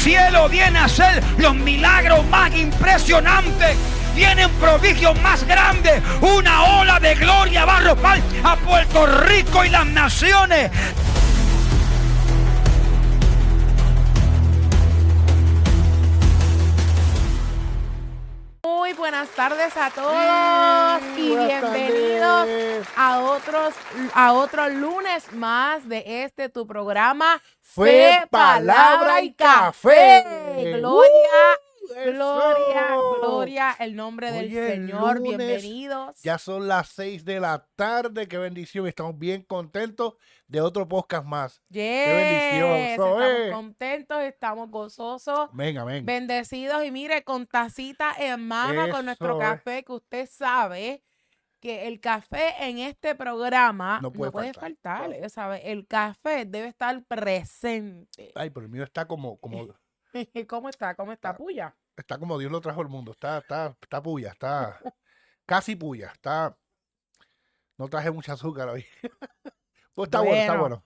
cielo viene a hacer los milagros más impresionantes. Vienen prodigios más grandes. Una ola de gloria va a arropar a Puerto Rico y las naciones. Muy buenas tardes a todos y bienvenidos a otro lunes más de tu programa Fe, Palabra y Café. Gloria, el nombre del Señor. Lunes, bienvenidos. Ya son las 6 de la tarde, qué bendición, estamos bien contentos de otro podcast más. Qué bendición. Estamos contentos, estamos gozosos, Amén. bendecidos y mire, con tacita en mano, con nuestro café, que usted sabe que el café en este programa no puede faltar, no. ¿sabe? El café debe estar presente. Ay, pero el mío está como ¿Cómo está? ¿Cómo está? ¿Puya? Está como Dios lo trajo al mundo, está puya, está casi puya, no traje mucha azúcar hoy. Pues está bueno.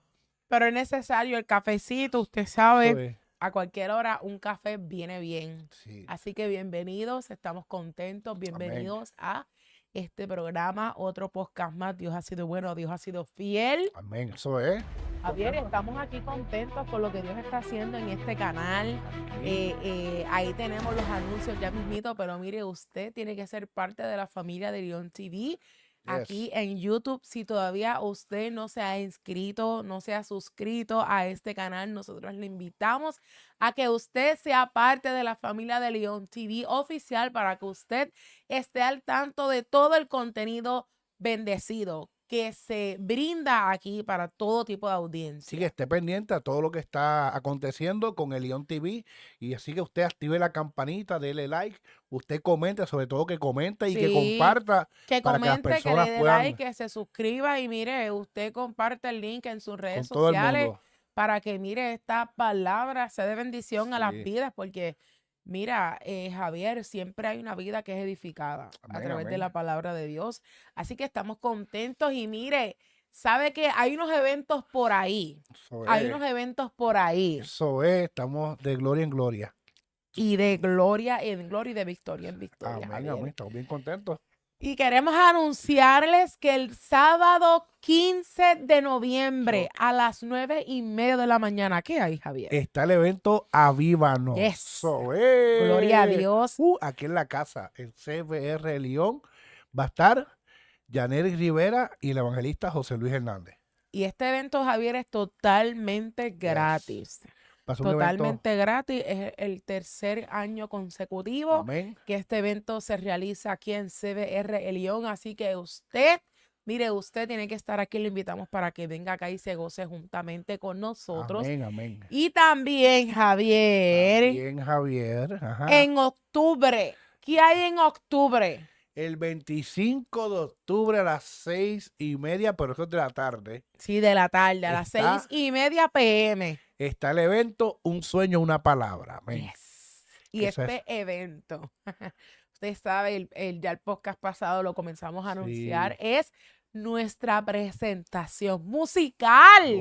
Pero es necesario el cafecito, usted sabe. A cualquier hora un café viene bien. Sí. Así que bienvenidos, estamos contentos, bienvenidos a este programa, otro podcast más. Dios ha sido bueno, Dios ha sido fiel. Amén, eso es. Javier, estamos aquí contentos por lo que Dios está haciendo en este canal. Ahí tenemos los anuncios ya mismito, pero mire, usted tiene que ser parte de la familia de León TV. Aquí en YouTube, si todavía usted no se ha inscrito, no se ha suscrito a este canal, nosotros le invitamos a que usted sea parte de la familia de León TV oficial para que usted esté al tanto de todo el contenido bendecido que se brinda aquí para todo tipo de audiencia. Sí, que esté pendiente a todo lo que está aconteciendo con el León TV y así que usted active la campanita, dele like, usted comente, sobre todo que comente y que comparta. Que para comente, que las personas que le dé puedan, like, que se suscriba y mire, usted comparte el link en sus redes con todo el sociales mundo. para que mire esta palabra sea de bendición a las Sí. vidas, porque mira, Javier, siempre hay una vida que es edificada a través de la palabra de Dios. Así que estamos contentos y mire, sabe que hay unos eventos por ahí. Eso es, estamos de gloria en gloria. Y de gloria en gloria y de victoria en victoria. Amén, estamos bien contentos. Y queremos anunciarles que el sábado 15 de noviembre a las 9:30 de la mañana, ¿qué hay, Javier? Está el evento Avívanos. Eso es. Gloria a Dios. Aquí en la casa, en CBR León, va a estar Yanery Rivera y el evangelista José Luis Hernández. Y este evento, Javier, es totalmente gratis. Totalmente gratis. Es el tercer año consecutivo que este evento se realiza aquí en CBR León. Así que usted tiene que estar aquí. Le invitamos para que venga acá y se goce juntamente con nosotros. Amén. Y también, Javier. En octubre. ¿Qué hay en octubre? El 25 de octubre a las 6:30, pero eso es de la tarde. Sí, de la tarde, a las 6:30 p.m. Está el evento Un Sueño, Una Palabra. Amén. Y este evento, usted sabe, ya el podcast pasado lo comenzamos a anunciar, es nuestra presentación musical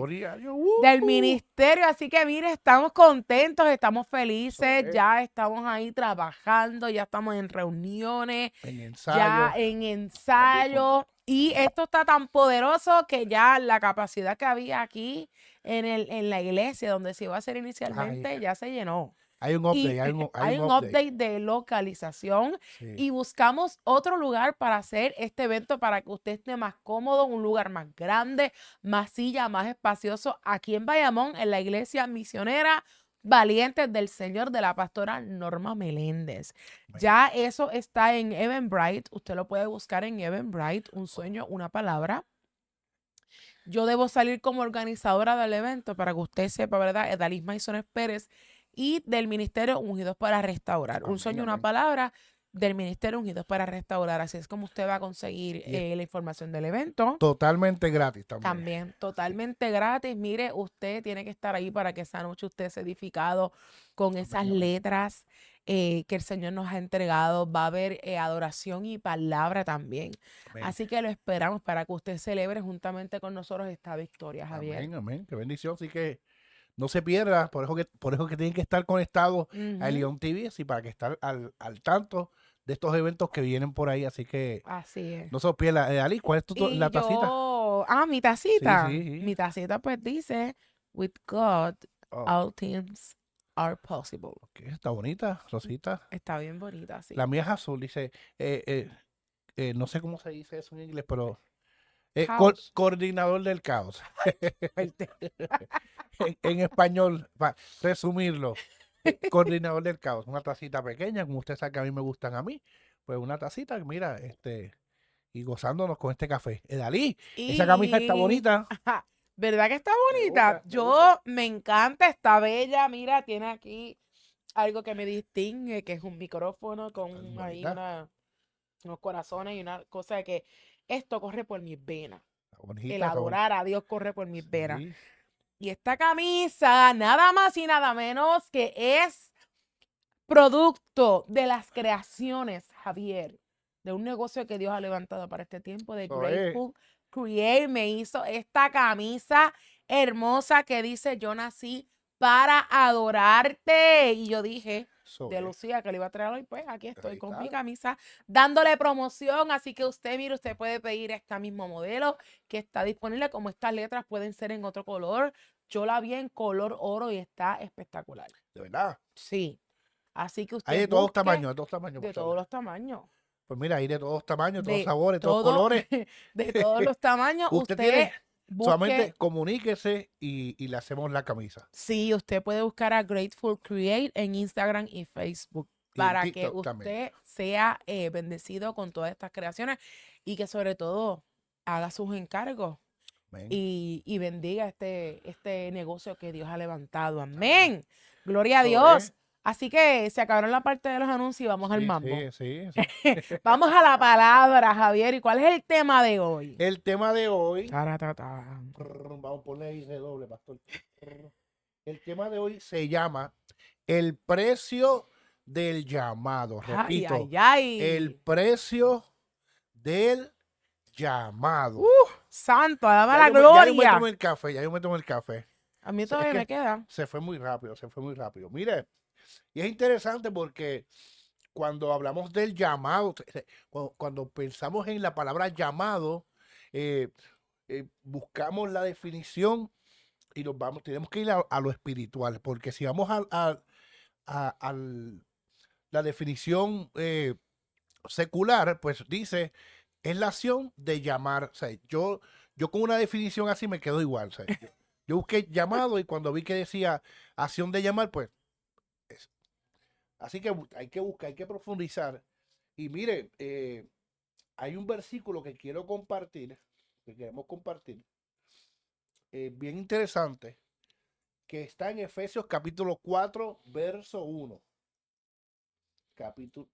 del ministerio. Así que mire, estamos contentos, estamos felices, ya estamos ahí trabajando, ya estamos en reuniones, ya en ensayo. Y esto está tan poderoso que ya la capacidad que había aquí en la iglesia donde se iba a hacer inicialmente ya se llenó. Hay un update, hay un update de localización y buscamos otro lugar para hacer este evento para que usted esté más cómodo, un lugar más grande, más silla, más espacioso aquí en Bayamón, en la iglesia misionera Valientes del Señor de la pastora Norma Meléndez. Ya eso está en Eventbrite, usted lo puede buscar en Eventbrite, Un Sueño, Una Palabra. Yo debo salir como organizadora del evento para que usted sepa, ¿verdad? Edalis Maisones Pérez y del Ministerio Ungidos para Restaurar. Un Sueño, Una Palabra del Ministerio Ungidos para Restaurar. Así es como usted va a conseguir la información del evento. Totalmente gratis también. También, totalmente gratis. Mire, usted tiene que estar ahí para que esa noche usted sea edificado con esas letras que el Señor nos ha entregado. Va a haber adoración y palabra también. Así que lo esperamos para que usted celebre juntamente con nosotros esta victoria, Javier. Amén. Qué bendición. Así que no se pierda, por eso que tienen que estar conectados a Ujú. León TV, así para que estar al tanto de estos eventos que vienen por ahí, así que Así es. no se os pierda. Ali, ¿cuál es Y la tacita? mi Sí, tacita. sí, sí. Mi tacita pues dice, with God, Oh, all things are possible. ok, está bonita, Rosita. Está bien bonita, La sí. mía es azul, dice, eh, eh, no sé cómo se dice eso en inglés, pero Caos. coordinador del caos. Fuerte. En español, para resumirlo, coordinador del caos. Una tacita pequeña, como usted sabe que a mí me gustan a mí. Pues una tacita, mira, y gozándonos con este café. Dalí, esa camisa está Y, bonita. ¿verdad que está Me bonita? gusta, me gusta. Yo me encanta, está bella. Mira, tiene aquí algo que me distingue, que es un micrófono Está con ahí bonita, unos corazones y una cosa de que esto corre por mis venas. está El bonita, está bonita. adorar a Dios corre por mis venas. Sí, Y esta camisa, nada más y nada menos que es producto de las creaciones, Javier, de un negocio que Dios ha levantado para este tiempo, de eso es. Grateful Create. Me hizo esta camisa hermosa que dice, yo nací para adorarte. Y yo dije, Eso de es. Lucía, que le iba a traer hoy, pues aquí estoy Ahí con mi está. camisa dándole promoción. Así que usted, mire, usted puede pedir este mismo modelo que está disponible, como estas letras pueden ser en otro color. Yo la vi en color oro y está espectacular. De verdad. Sí. Así que Hay usted de todos busque tamaños, de todos tamaños, de por todos saber. los tamaños, Pues mira, hay de todos tamaños, todos de sabores, todos todo, colores. de todos los tamaños. Usted Usted tiene, solamente busque, comuníquese y le hacemos la camisa. sí, usted puede buscar a Grateful Create en Instagram y Facebook Y en para que TikTok también. usted sea bendecido con todas estas creaciones y que sobre todo haga sus encargos Amén. y bendiga este negocio que Dios ha levantado. Amén. Gloria a Eso Dios. es. Así que se acabaron la parte de los anuncios y vamos al Sí, mambo. sí, sí, sí. Vamos a la palabra, Javier. ¿Y cuál es el tema de hoy? El tema de hoy, Taratata. vamos a poner ahí redoble, pastor. El tema de hoy se llama el precio del llamado. Ay, Repito, ay, el ay. precio del llamado. Santo, dame Ya la yo me tomo gloria. el café, ya yo me tomo el café. A mí Es todavía me que queda. se fue muy rápido, se fue muy rápido. Mire, y es interesante porque cuando hablamos del llamado, cuando pensamos en la palabra llamado, eh, buscamos la definición y tenemos que ir a lo espiritual, porque si vamos a la definición secular, pues dice, es la acción de llamar. O sea, yo con una definición así me quedo igual. O sea, yo busqué llamado y cuando vi que decía acción de llamar, pues es- así que hay que buscar, hay que profundizar. Y mire, hay un versículo que quiero compartir, que queremos compartir, bien interesante, que está en Efesios capítulo 4, verso 1. Capítulo,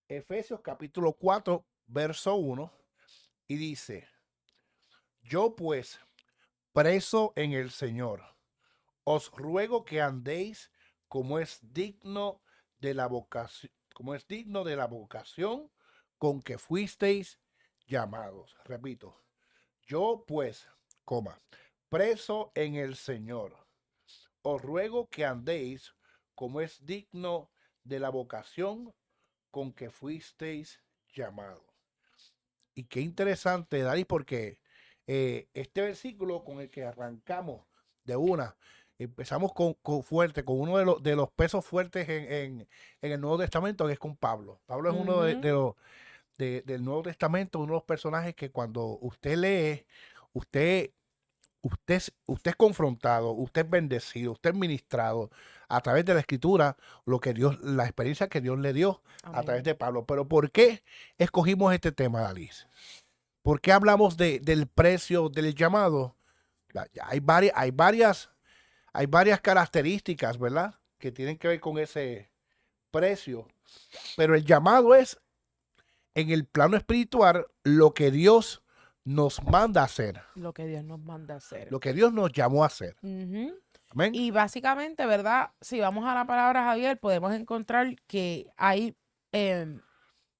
Efesios capítulo 4, verso 1. Y dice, yo pues, preso en el Señor, os ruego que andéis como es digno de la vocación, con que fuisteis llamados. Repito, yo pues, preso en el Señor, os ruego que andéis como es digno de la vocación con que fuisteis llamados. Y qué interesante, Darí, porque este versículo con el que arrancamos de una, empezamos con fuerte, con uno de los pesos fuertes en el Nuevo Testamento, que es con Pablo. Pablo es uno Ujú. del Nuevo Testamento, uno de los personajes que cuando usted lee, usted usted es confrontado, usted es bendecido, usted es ministrado a través de la escritura, la experiencia que Dios le dio a través Amén. de Pablo. Pero ¿por qué escogimos este tema, Dalis? ¿Por qué hablamos del precio del llamado? Hay varias características, ¿verdad? Que tienen que ver con ese precio. Pero el llamado es, en el plano espiritual, lo que Dios nos manda a hacer, Lo que Dios nos manda a hacer. lo que Dios nos llamó a hacer. Ujú. Amén. Y básicamente, ¿verdad? Si vamos a la palabra, Javier, podemos encontrar que hay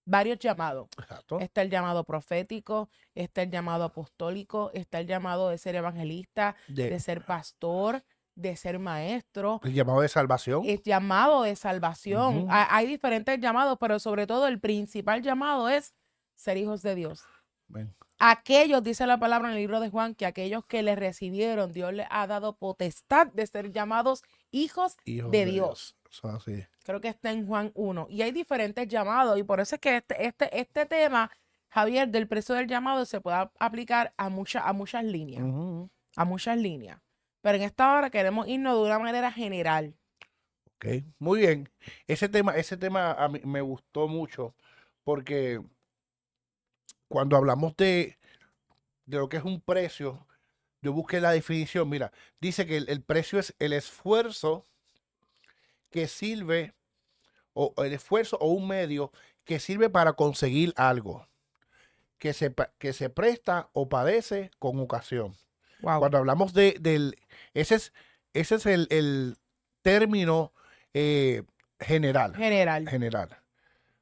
varios llamados. Exacto. Está el llamado profético, está el llamado apostólico, está el llamado de ser evangelista, de ser pastor, de ser maestro. El llamado de salvación. Es llamado de salvación. Ujú. Hay diferentes llamados, pero sobre todo el principal llamado es ser hijos de Dios. Amén. Aquellos, dice la palabra en el libro de Juan, que aquellos que le recibieron, Dios les ha dado potestad de ser llamados hijos Hijos de Dios. Eso es así. Creo que está en Juan 1. Y hay diferentes llamados. Y por eso es que este tema, Javier, del precio del llamado, se puede aplicar a muchas líneas. Ujú. A muchas líneas. Pero en esta hora queremos irnos de una manera general. Ok, muy bien. Ese tema a mí me gustó mucho porque cuando hablamos de lo que es un precio, yo busqué la definición. Mira, dice que el precio es el esfuerzo que sirve, o el esfuerzo o un medio que sirve para conseguir algo, que se presta o padece con ocasión. Wow. Cuando hablamos ese es el término general. General.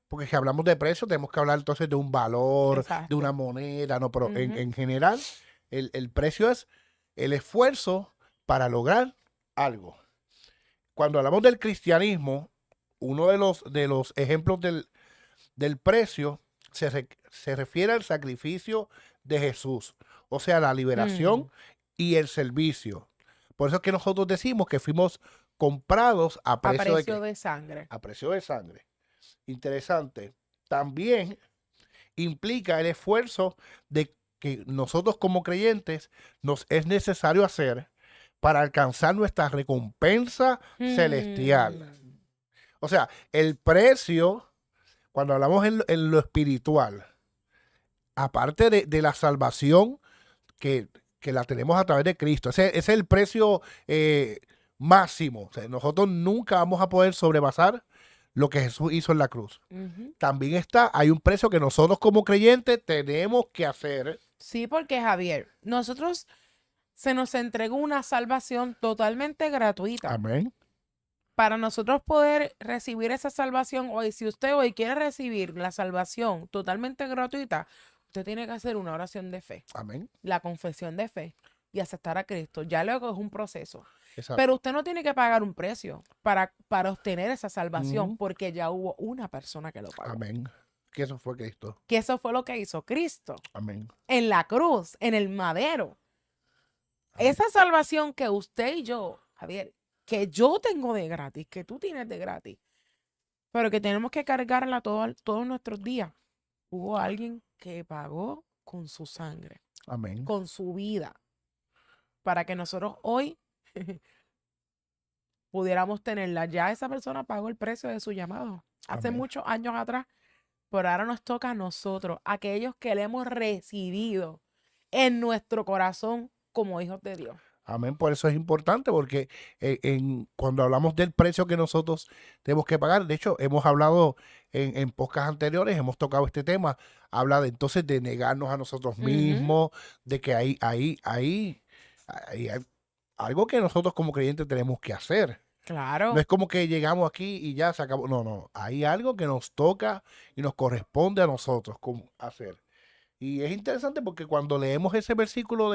Porque si hablamos de precio, tenemos que hablar entonces de un valor, de Exacto. una moneda, no, pero Ujú. en general, el precio es el esfuerzo para lograr algo. Cuando hablamos del cristianismo, uno de los ejemplos del precio se refiere al sacrificio de Jesús, o sea, la liberación y el servicio. Por eso es que nosotros decimos que fuimos comprados a A precio precio ¿qué? de sangre. A precio de sangre. Interesante. También implica el esfuerzo de que nosotros como creyentes nos es necesario hacer para alcanzar nuestra recompensa celestial. O sea, el precio, cuando hablamos en lo espiritual, aparte de la salvación que la tenemos a través de Cristo, ese es el precio máximo. O sea, nosotros nunca vamos a poder sobrepasar lo que Jesús hizo en la cruz. Ujú. También hay un precio que nosotros como creyentes tenemos que hacer. Sí, porque Javier, nosotros se nos entregó una salvación totalmente gratuita. Amén. Para nosotros poder recibir esa salvación hoy, si usted hoy quiere recibir la salvación totalmente gratuita, usted tiene que hacer una oración de fe, Amén. la confesión de fe y aceptar a Cristo. Ya luego es un proceso. Exacto. Pero usted no tiene que pagar un precio para obtener esa salvación, Ujú. porque ya hubo una persona que lo pagó. Amén. Que eso fue Cristo. Que eso fue lo que hizo Cristo Amén. en la cruz, en el madero. Amén. Esa salvación que usted y yo, Javier, que yo tengo de gratis, que tú tienes de gratis, pero que tenemos que cargarla todos nuestros días. Hubo alguien que pagó con su sangre, Amén. con su vida, para que nosotros hoy pudiéramos tenerla. Ya esa persona pagó el precio de su llamado hace Amén. muchos años atrás, pero ahora nos toca a nosotros, aquellos que le hemos recibido en nuestro corazón como hijos de Dios. Amén. Por eso es importante, porque cuando hablamos del precio que nosotros tenemos que pagar, de hecho, hemos hablado en podcasts anteriores, hemos tocado este tema, habla de entonces de negarnos a nosotros mismos, de que hay algo que nosotros como creyentes tenemos que hacer. Claro. No es como que llegamos aquí y ya se acabó. No. Hay algo que nos toca y nos corresponde a nosotros hacer. Y es interesante porque cuando leemos ese versículo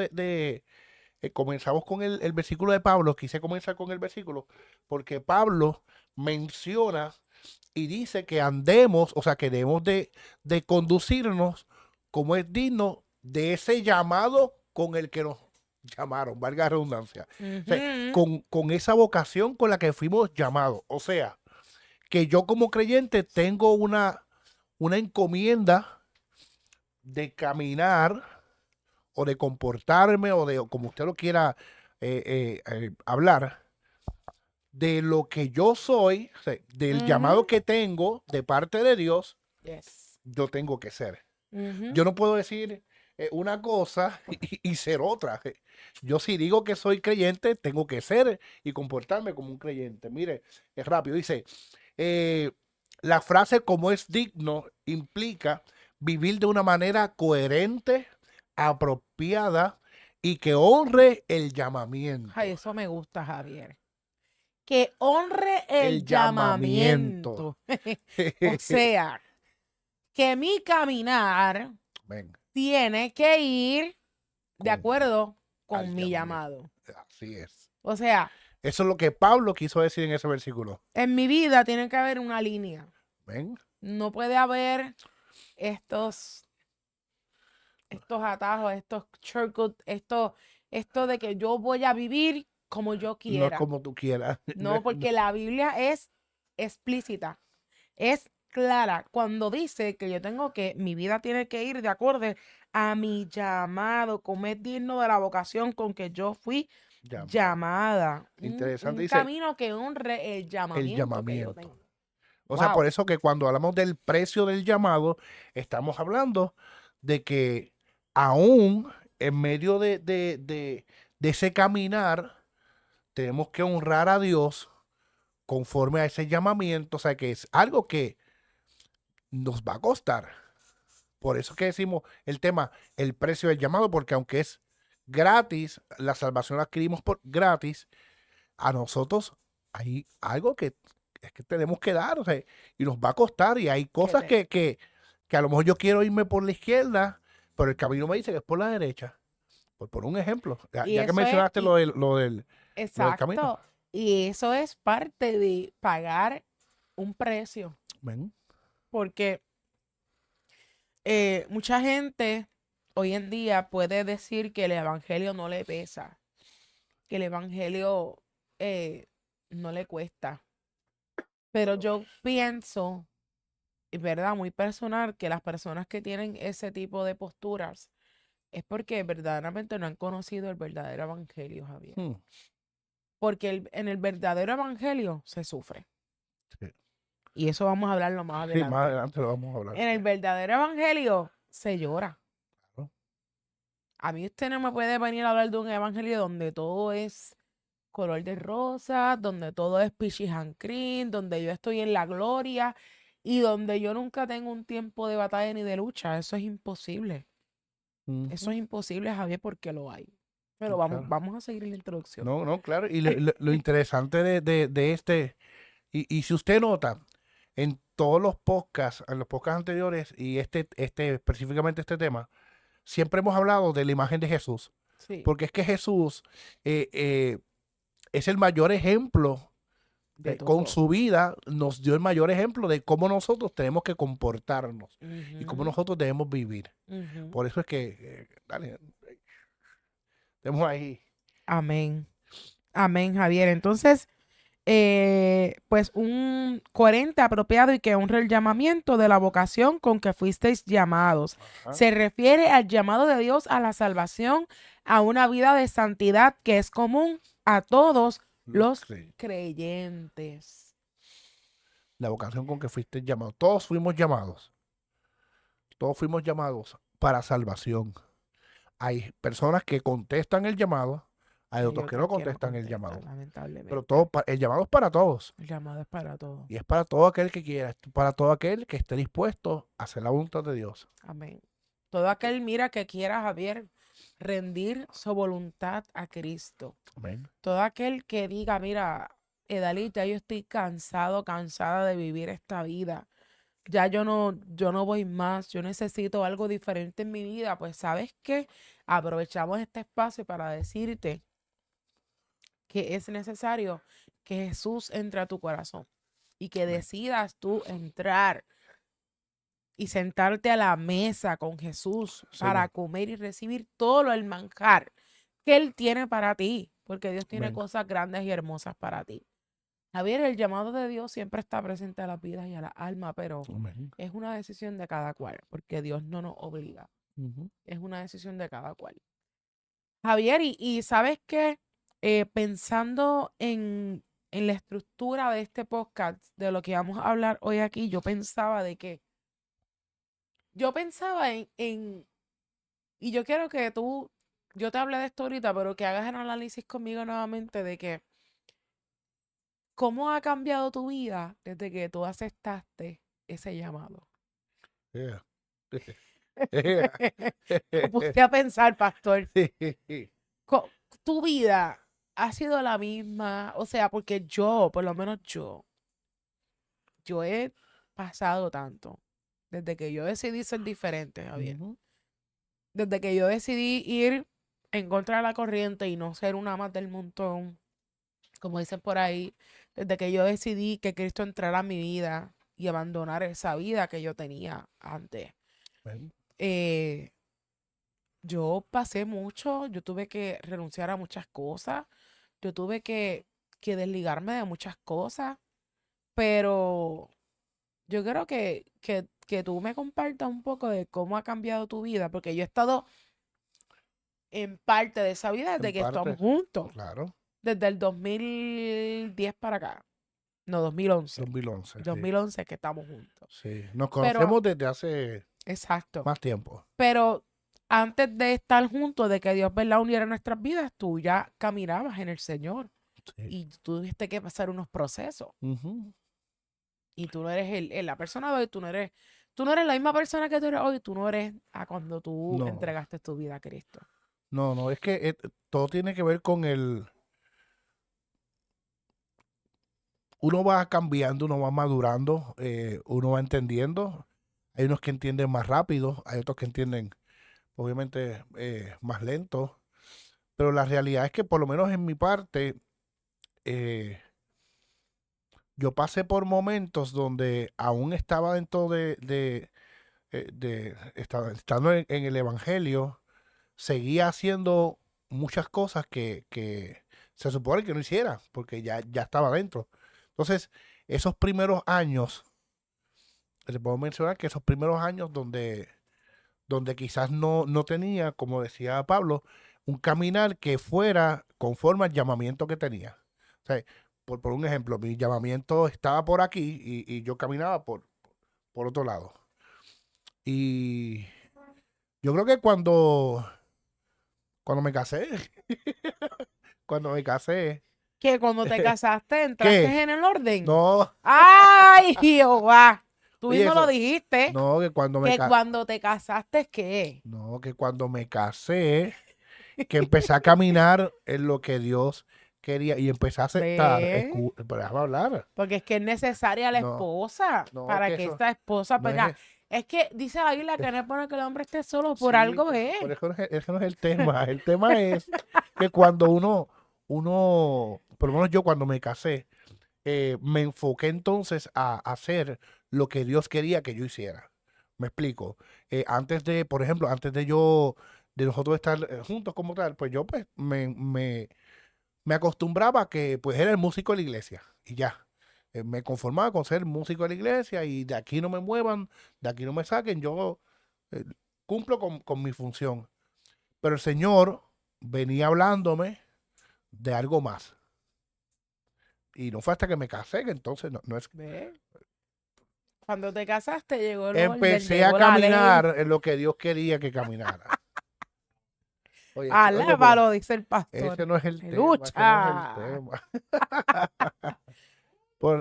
comenzamos con el versículo de Pablo, quise comenzar con el versículo, porque Pablo menciona y dice que andemos, o sea, que debemos de conducirnos como es digno de ese llamado con el que nos llamaron, valga la redundancia. O sea, con esa vocación con la que fuimos llamados. O sea, que yo como creyente tengo una encomienda de caminar o de comportarme o de como usted lo quiera hablar, de lo que yo soy, o sea, del llamado que tengo de parte de Dios, Yes. yo tengo que ser. Yo no puedo decir una cosa y ser otra. Yo si digo que soy creyente, tengo que ser y comportarme como un creyente. Mire, es rápido. Dice, la frase como es digno implica vivir de una manera coherente, apropiada y que honre el llamamiento. Ay, eso me gusta, Javier. Que honre el El llamamiento. llamamiento. O sea, que mi caminar Amén. tiene que ir de Con- acuerdo con al mi llamamiento. llamado. Así es. O sea, Eso es lo que Pablo quiso decir en ese versículo. en mi vida tiene que haber una línea. Amén. No puede haber estos atajos, estos shortcuts, esto de que yo voy a vivir como yo No es quiera. como tú quieras. No, porque la Biblia es explícita, es clara cuando dice que mi vida tiene que ir de acuerdo a mi llamado, como es digno de la vocación con que yo fui llamada. Interesante, Un dice camino que honre el el llamamiento que yo llamamiento. tengo. O sea, por Wow. eso que cuando hablamos del precio del llamado, estamos hablando de que aún en medio de ese caminar, tenemos que honrar a Dios conforme a ese llamamiento. O sea, que es algo que nos va a costar. Por eso que decimos el tema, el precio del llamado, porque aunque es gratis, la salvación la adquirimos por gratis, a nosotros hay algo que es que tenemos que dar, o sea, y nos va a costar, y hay cosas que a lo mejor yo quiero irme por la izquierda, pero el camino me dice que es por la derecha. Por un ejemplo, Y ya que eso es, mencionaste lo del camino. exacto, y eso es parte de pagar un precio, Ven, porque mucha gente hoy en día puede decir que el evangelio no le pesa, que el evangelio no le cuesta. Pero yo pienso, y verdad, muy personal, que las personas que tienen ese tipo de posturas es porque verdaderamente no han conocido el verdadero evangelio, Javier. hmm, Porque en el verdadero evangelio se sufre. sí. Y eso vamos a hablarlo más Sí, adelante. más adelante lo vamos a hablar. En el verdadero evangelio se llora. Claro. A mí usted no me puede venir a hablar de un evangelio donde todo es color de rosa, donde todo es peaches and cream, donde yo estoy en la gloria y donde yo nunca tengo un tiempo de batalla ni de lucha. Eso es imposible. Eso Ujú, es imposible, Javier, porque lo hay. Pero claro. vamos a seguir la introducción. No, claro. Y lo interesante de este, y si usted nota, en todos los podcasts, en los podcasts anteriores, y específicamente este tema, siempre hemos hablado de la imagen de Jesús. Sí, Porque es que Jesús es el mayor ejemplo, de con todo. su vida nos dio el mayor ejemplo de cómo nosotros tenemos que comportarnos y cómo Ujú, nosotros debemos vivir. ujú. Por eso es que, dale, tenemos ahí. Amén. Amén, Javier. Entonces, pues un coherente, apropiado y que honre el llamamiento de la vocación con que fuisteis llamados. Ajá. Se refiere al llamado de Dios a la salvación, a una vida de santidad que es común a todos los Sí, creyentes. la vocación con que fuiste llamado. Todos fuimos llamados. Todos fuimos llamados para salvación. Hay personas que contestan el llamado, hay Hay otros que no otras que no contestan el contestan, llamado. Pero lamentablemente. el llamado es para todos. El llamado es para todos. Y es para todo aquel que quiera, es para todo aquel que esté dispuesto a hacer la voluntad de Dios. Amén. Todo aquel, mira, que quiera, Javier, rendir su voluntad a Cristo. Amén. Todo aquel que diga, mira, Edalí, ya yo estoy cansada de vivir esta vida. Ya yo no voy más, yo necesito algo diferente en mi vida. Pues, ¿sabes qué? Aprovechamos este espacio para decirte que es necesario que Jesús entre a tu corazón y que Amén. decidas tú entrar y sentarte a la mesa con Jesús para Señor. comer y recibir todo el manjar que Él tiene para ti, porque Dios tiene Amén. cosas grandes y hermosas para ti. Javier, el llamado de Dios siempre está presente a las vidas y a la alma, pero Amén. es una decisión de cada cual, porque Dios no nos obliga. Ujú. Es una decisión de cada cual. Javier, y ¿sabes qué? Pensando en la estructura de este podcast, de lo que vamos a hablar hoy aquí, yo pensaba y yo quiero que yo te hablé de esto ahorita, pero que hagas el análisis conmigo nuevamente de que cómo ha cambiado tu vida desde que tú aceptaste ese llamado. Yeah. Yeah. Te puse a pensar, pastor, tu vida ha sido la misma, o sea, porque yo, por lo menos yo he pasado tanto desde que yo decidí ser diferente, Javier, Ujú. desde que yo decidí ir en contra de la corriente y no ser una más del montón, como dicen por ahí, desde que yo decidí que Cristo entrara a mi vida y abandonar esa vida que yo tenía antes, Bueno, eh, yo pasé mucho, yo tuve que renunciar a muchas cosas, yo tuve que desligarme de muchas cosas, pero yo creo que tú me compartas un poco de cómo ha cambiado tu vida, porque yo he estado en parte de esa vida desde en que estamos parte, juntos, claro, desde el 2010 para acá, no, 2011, 2011, sí. 2011 que estamos juntos. Sí, nos Pero, conocemos desde hace exacto, más tiempo. pero antes de estar juntos, de que Dios, ¿verdad?, uniera nuestras vidas, tú ya caminabas en el Señor Sí. y tú tuviste que pasar unos procesos. Ujú. Y tú no eres la persona de hoy, tú no eres la misma persona que tú eres hoy, tú no eres a cuando tú No, entregaste tu vida a Cristo. no, es que todo tiene que ver con uno va cambiando, uno va madurando, uno va entendiendo. Hay unos que entienden más rápido, hay otros que entienden, obviamente, más lento. Pero la realidad es que, por lo menos en mi parte, eh, yo pasé por momentos donde aún estaba dentro estando en el Evangelio, seguía haciendo muchas cosas que se supone que no hiciera, porque ya estaba dentro. Entonces, esos primeros años, les puedo mencionar que esos primeros años donde quizás no tenía, como decía Pablo, un caminar que fuera conforme al llamamiento que tenía. O sea, por un ejemplo, mi llamamiento estaba por aquí y yo caminaba por otro lado. Y yo creo que cuando me casé, cuando me casé, Que cuando te casaste ¿qué? entraste en el orden. No, ¡Ay, Jehová! Tú oye, mismo lo eso, dijiste, no, que que cuando te casaste, ¿qué? no, que cuando me casé, que empecé a caminar en lo que Dios quería y empecé a aceptar, ¿Ve? pero déjame hablar. Porque es que es necesaria la No, esposa no, es para que que eso esta esposa, no pues, es, es que dice la Biblia que no es bueno que el hombre esté solo, por sí, algo es. por eso no ese no es el tema. El tema es que cuando por lo menos yo cuando me casé, me enfoqué entonces a hacer lo que Dios quería que yo hiciera. Me explico. Por ejemplo, de nosotros estar juntos como tal, pues yo pues me acostumbraba a que pues era el músico de la iglesia y ya. Me conformaba con ser músico de la iglesia y de aquí no me muevan, de aquí no me saquen, yo eh, cumplo con mi función. Pero el Señor venía hablándome de algo más. Y no fue hasta que me casé que entonces no es. ¿Ve? Cuando te casaste llegó el orden, Empecé a llegó la ley. caminar en lo que Dios quería que caminara. Oye, pero Alábalo, dice el pastor. ese no es el tema, ese no es el Aleluya. tema.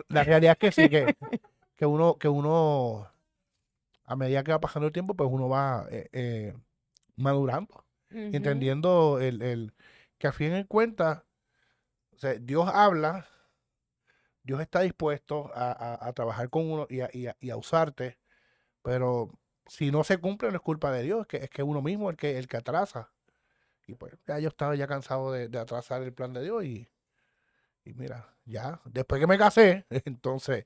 La realidad es que sí, que uno, a medida que va pasando el tiempo, pues uno va madurando, Ujú. entendiendo que al fin de cuentas, o sea, Dios habla, Dios está dispuesto a trabajar con uno y a usarte, pero si no se cumple no es culpa de Dios, es que uno mismo el que atrasa. Y pues ya yo estaba ya cansado de atrasar el plan de Dios y mira, ya, después que me casé, entonces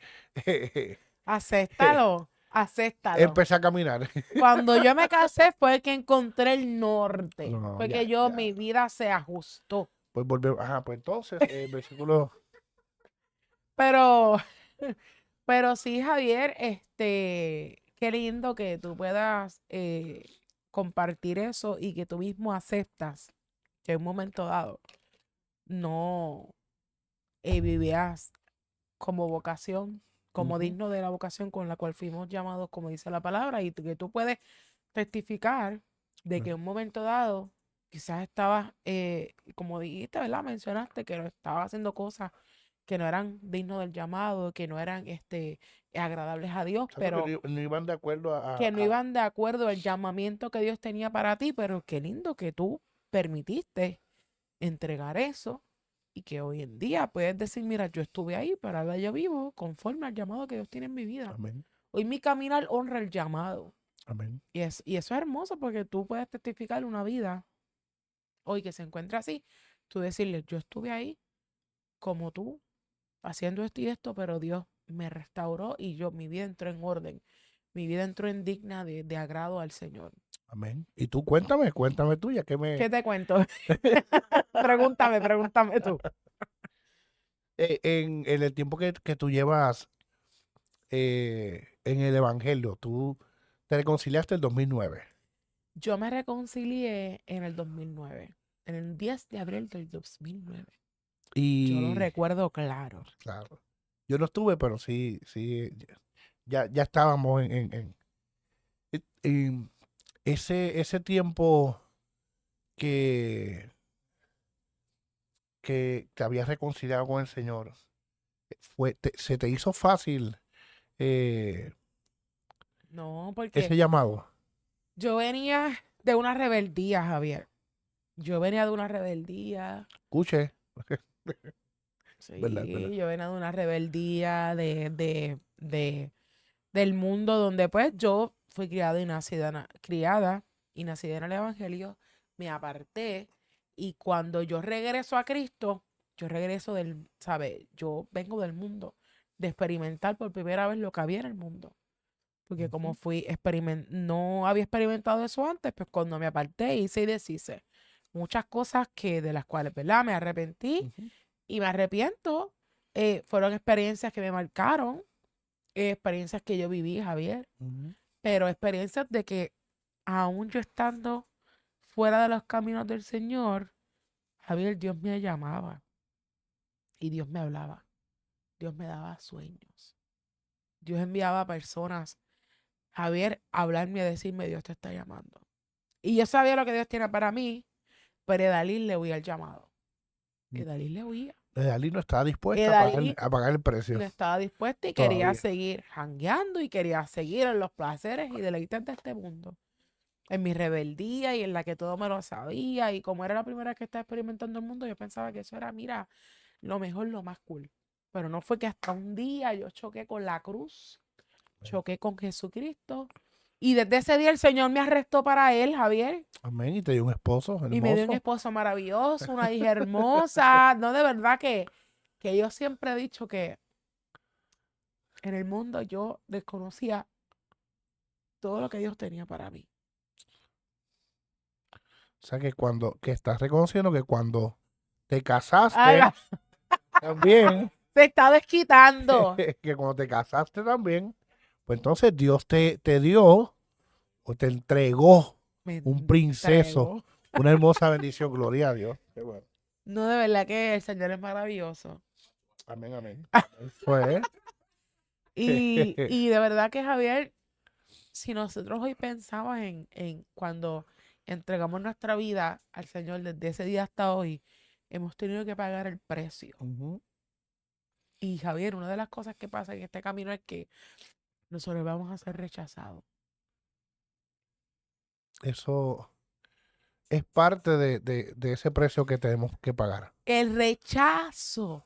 Acéptalo, acéptalo. empecé a caminar. Cuando yo me casé fue que encontré el norte. No, Fue que mi ya. vida se ajustó. Pues volvemos, ajá, pues entonces, versículo. Pero, pero sí, Javier, qué lindo que tú puedas compartir eso y que tú mismo aceptas que en un momento dado no vivías como vocación, como Ujú, digno de la vocación con la cual fuimos llamados, como dice la palabra, y que tú puedes testificar de que en un momento dado quizás estabas, como dijiste, ¿verdad? Mencionaste que no estabas haciendo cosas que no eran dignos del llamado, que no eran agradables a Dios, exacto, que pero no iban de acuerdo que no iban de acuerdo al llamamiento que Dios tenía para ti, pero qué lindo que tú permitiste entregar eso y que hoy en día puedes decir, mira, yo estuve ahí, pero ahora yo vivo conforme al llamado que Dios tiene en mi vida. Amén. Hoy mi caminar honra el llamado. Amén. Y eso es hermoso porque tú puedes testificar una vida hoy que se encuentra así. Tú decirle, yo estuve ahí como tú, haciendo esto y esto, pero Dios me restauró y mi vida entró en orden. Mi vida entró en digna de agrado al Señor. Amén. Y tú cuéntame tú, ya que ¿Qué te cuento? Pregúntame tú. en el tiempo que tú llevas en el Evangelio, tú te reconciliaste el 2009. Yo me reconcilié en el 2009, en el 10 de abril del 2009. Yo lo Y recuerdo claro. claro, yo no estuve, pero sí, ya estábamos en ese tiempo que, que te habías reconciliado con el Señor. ¿Se te hizo fácil No, porque ese llamado? yo venía de una rebeldía, Javier. Yo venía de una rebeldía. Escuche, ¿verdad? Sí, yo venía de una rebeldía del mundo donde pues yo fui criada y nacida en el Evangelio, me aparté y cuando yo regreso a Cristo, yo regreso ¿sabe? Yo vengo del mundo, de experimentar por primera vez lo que había en el mundo. Porque como no había experimentado eso antes, pues cuando me aparté hice y deshice muchas cosas de las cuales, ¿verdad? Me arrepentí Ujú. y me arrepiento. Fueron experiencias que me marcaron, experiencias que yo viví, Javier, Ujú. pero experiencias de que aún yo estando fuera de los caminos del Señor, Javier, Dios me llamaba y Dios me hablaba. Dios me daba sueños. Dios enviaba personas, Javier, a hablarme y a decirme, Dios te está llamando. Y yo sabía lo que Dios tiene para mí, pero Edalí le huía al llamado. Edalí le huía. Ali no estaba dispuesta Edalí a pagar el precio no estaba dispuesta y quería todavía. seguir jangueando y quería seguir en los placeres y deleites de este mundo. En mi rebeldía y en la que todo me lo sabía y como era la primera vez que estaba experimentando el mundo, yo pensaba que eso era, mira, lo mejor, lo más cool. Pero no fue que hasta un día yo choqué con la cruz, choqué con Jesucristo y desde ese día el Señor me arrestó para Él, Javier. Amén. Y te dio un esposo Y me dio un hermoso. esposo maravilloso, una hija hermosa. No, de verdad que yo siempre he dicho que en el mundo yo desconocía todo lo que Dios tenía para mí. O sea que estás reconociendo que cuando te casaste Ay, también, se está desquitando. que cuando te casaste también, pues entonces Dios te dio o te entregó Me un princeso, entregó. una hermosa bendición. Gloria a Dios. Qué bueno. No, de verdad que el Señor es maravilloso. Amén, amén. Pues, Y de verdad que, Javier, si nosotros hoy pensamos en cuando entregamos nuestra vida al Señor desde ese día hasta hoy, hemos tenido que pagar el precio. ujú. Y Javier, una de las cosas que pasa en este camino es que nosotros vamos a ser rechazados. Eso es parte de ese precio que tenemos que pagar. El rechazo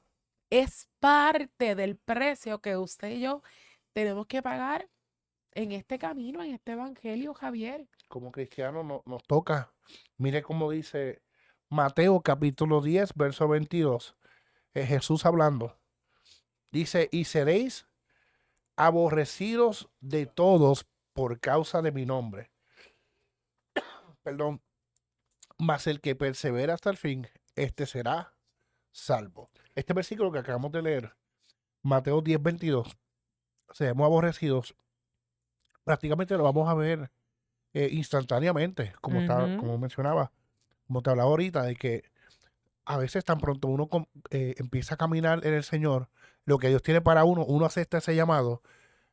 es parte del precio que usted y yo tenemos que pagar en este camino, en este evangelio, Javier. Como cristianos nos toca. Mire cómo dice Mateo capítulo 10, verso 22. Jesús hablando. Dice, y seréis aborrecidos de todos por causa de mi nombre. Perdón. Mas el que persevera hasta el fin, este será salvo. Este versículo que acabamos de leer, Mateo 10, 22, seamos aborrecidos, prácticamente lo vamos a ver instantáneamente, como mencionaba, como te hablaba ahorita, de que a veces tan pronto uno empieza a caminar en el Señor, lo que Dios tiene para uno acepta ese llamado,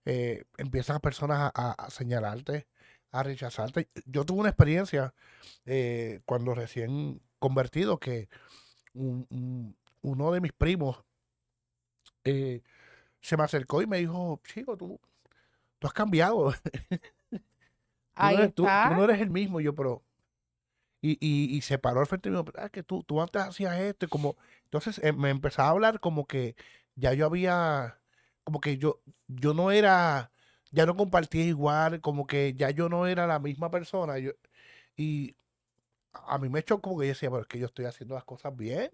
empiezan personas a señalarte, a rechazarte. Yo tuve una experiencia cuando recién convertido que uno de mis primos se me acercó y me dijo, chico, tú has cambiado. Ahí Tú está. no eres el mismo. Yo, pero... Y se paró al frente mío, que tú antes hacías esto, y como, entonces me empezaba a hablar como que ya yo había, como que yo no era ya no compartía igual, como que ya yo no era la misma persona. Y a mí me echó como que yo decía, pero es que yo estoy haciendo las cosas bien.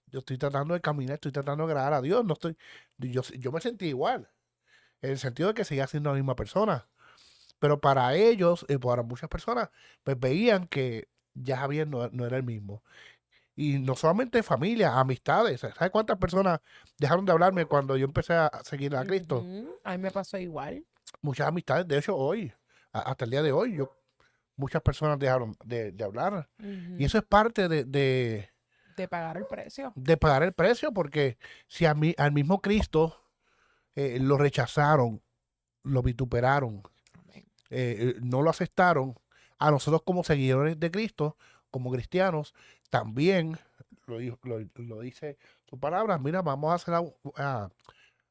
Yo estoy tratando de caminar, estoy tratando de agradar a Dios. No estoy, yo me sentí igual, en el sentido de que seguía siendo la misma persona. Pero para ellos, para muchas personas, pues veían que ya Javier no era el mismo. Y no solamente familia, amistades. ¿Sabes cuántas personas dejaron de hablarme cuando yo empecé a seguir a Cristo? A mí me pasó igual. Muchas amistades, de hecho hoy, hasta el día de hoy, muchas personas dejaron de hablar. Y eso es parte De pagar el precio. de pagar el precio, porque si al mismo Cristo lo rechazaron, lo vituperaron, Amén. no lo aceptaron, a nosotros como seguidores de Cristo, como cristianos, también lo dice su palabra, mira, vamos a ser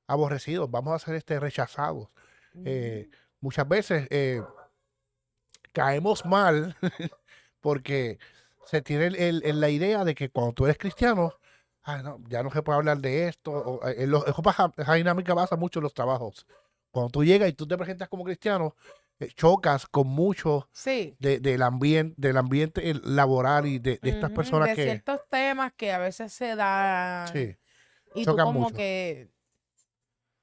aborrecidos, vamos a ser rechazados. Ujú. Muchas veces caemos mal porque se tiene la idea de que cuando tú eres cristiano, no, ya no se puede hablar de esto. Esa dinámica pasa mucho en los trabajos. Cuando tú llegas y tú te presentas como cristiano, chocas con mucho Sí. del ambiente laboral y de estas personas De que ciertos temas que a veces se dan sí, y tú chocan como mucho. que,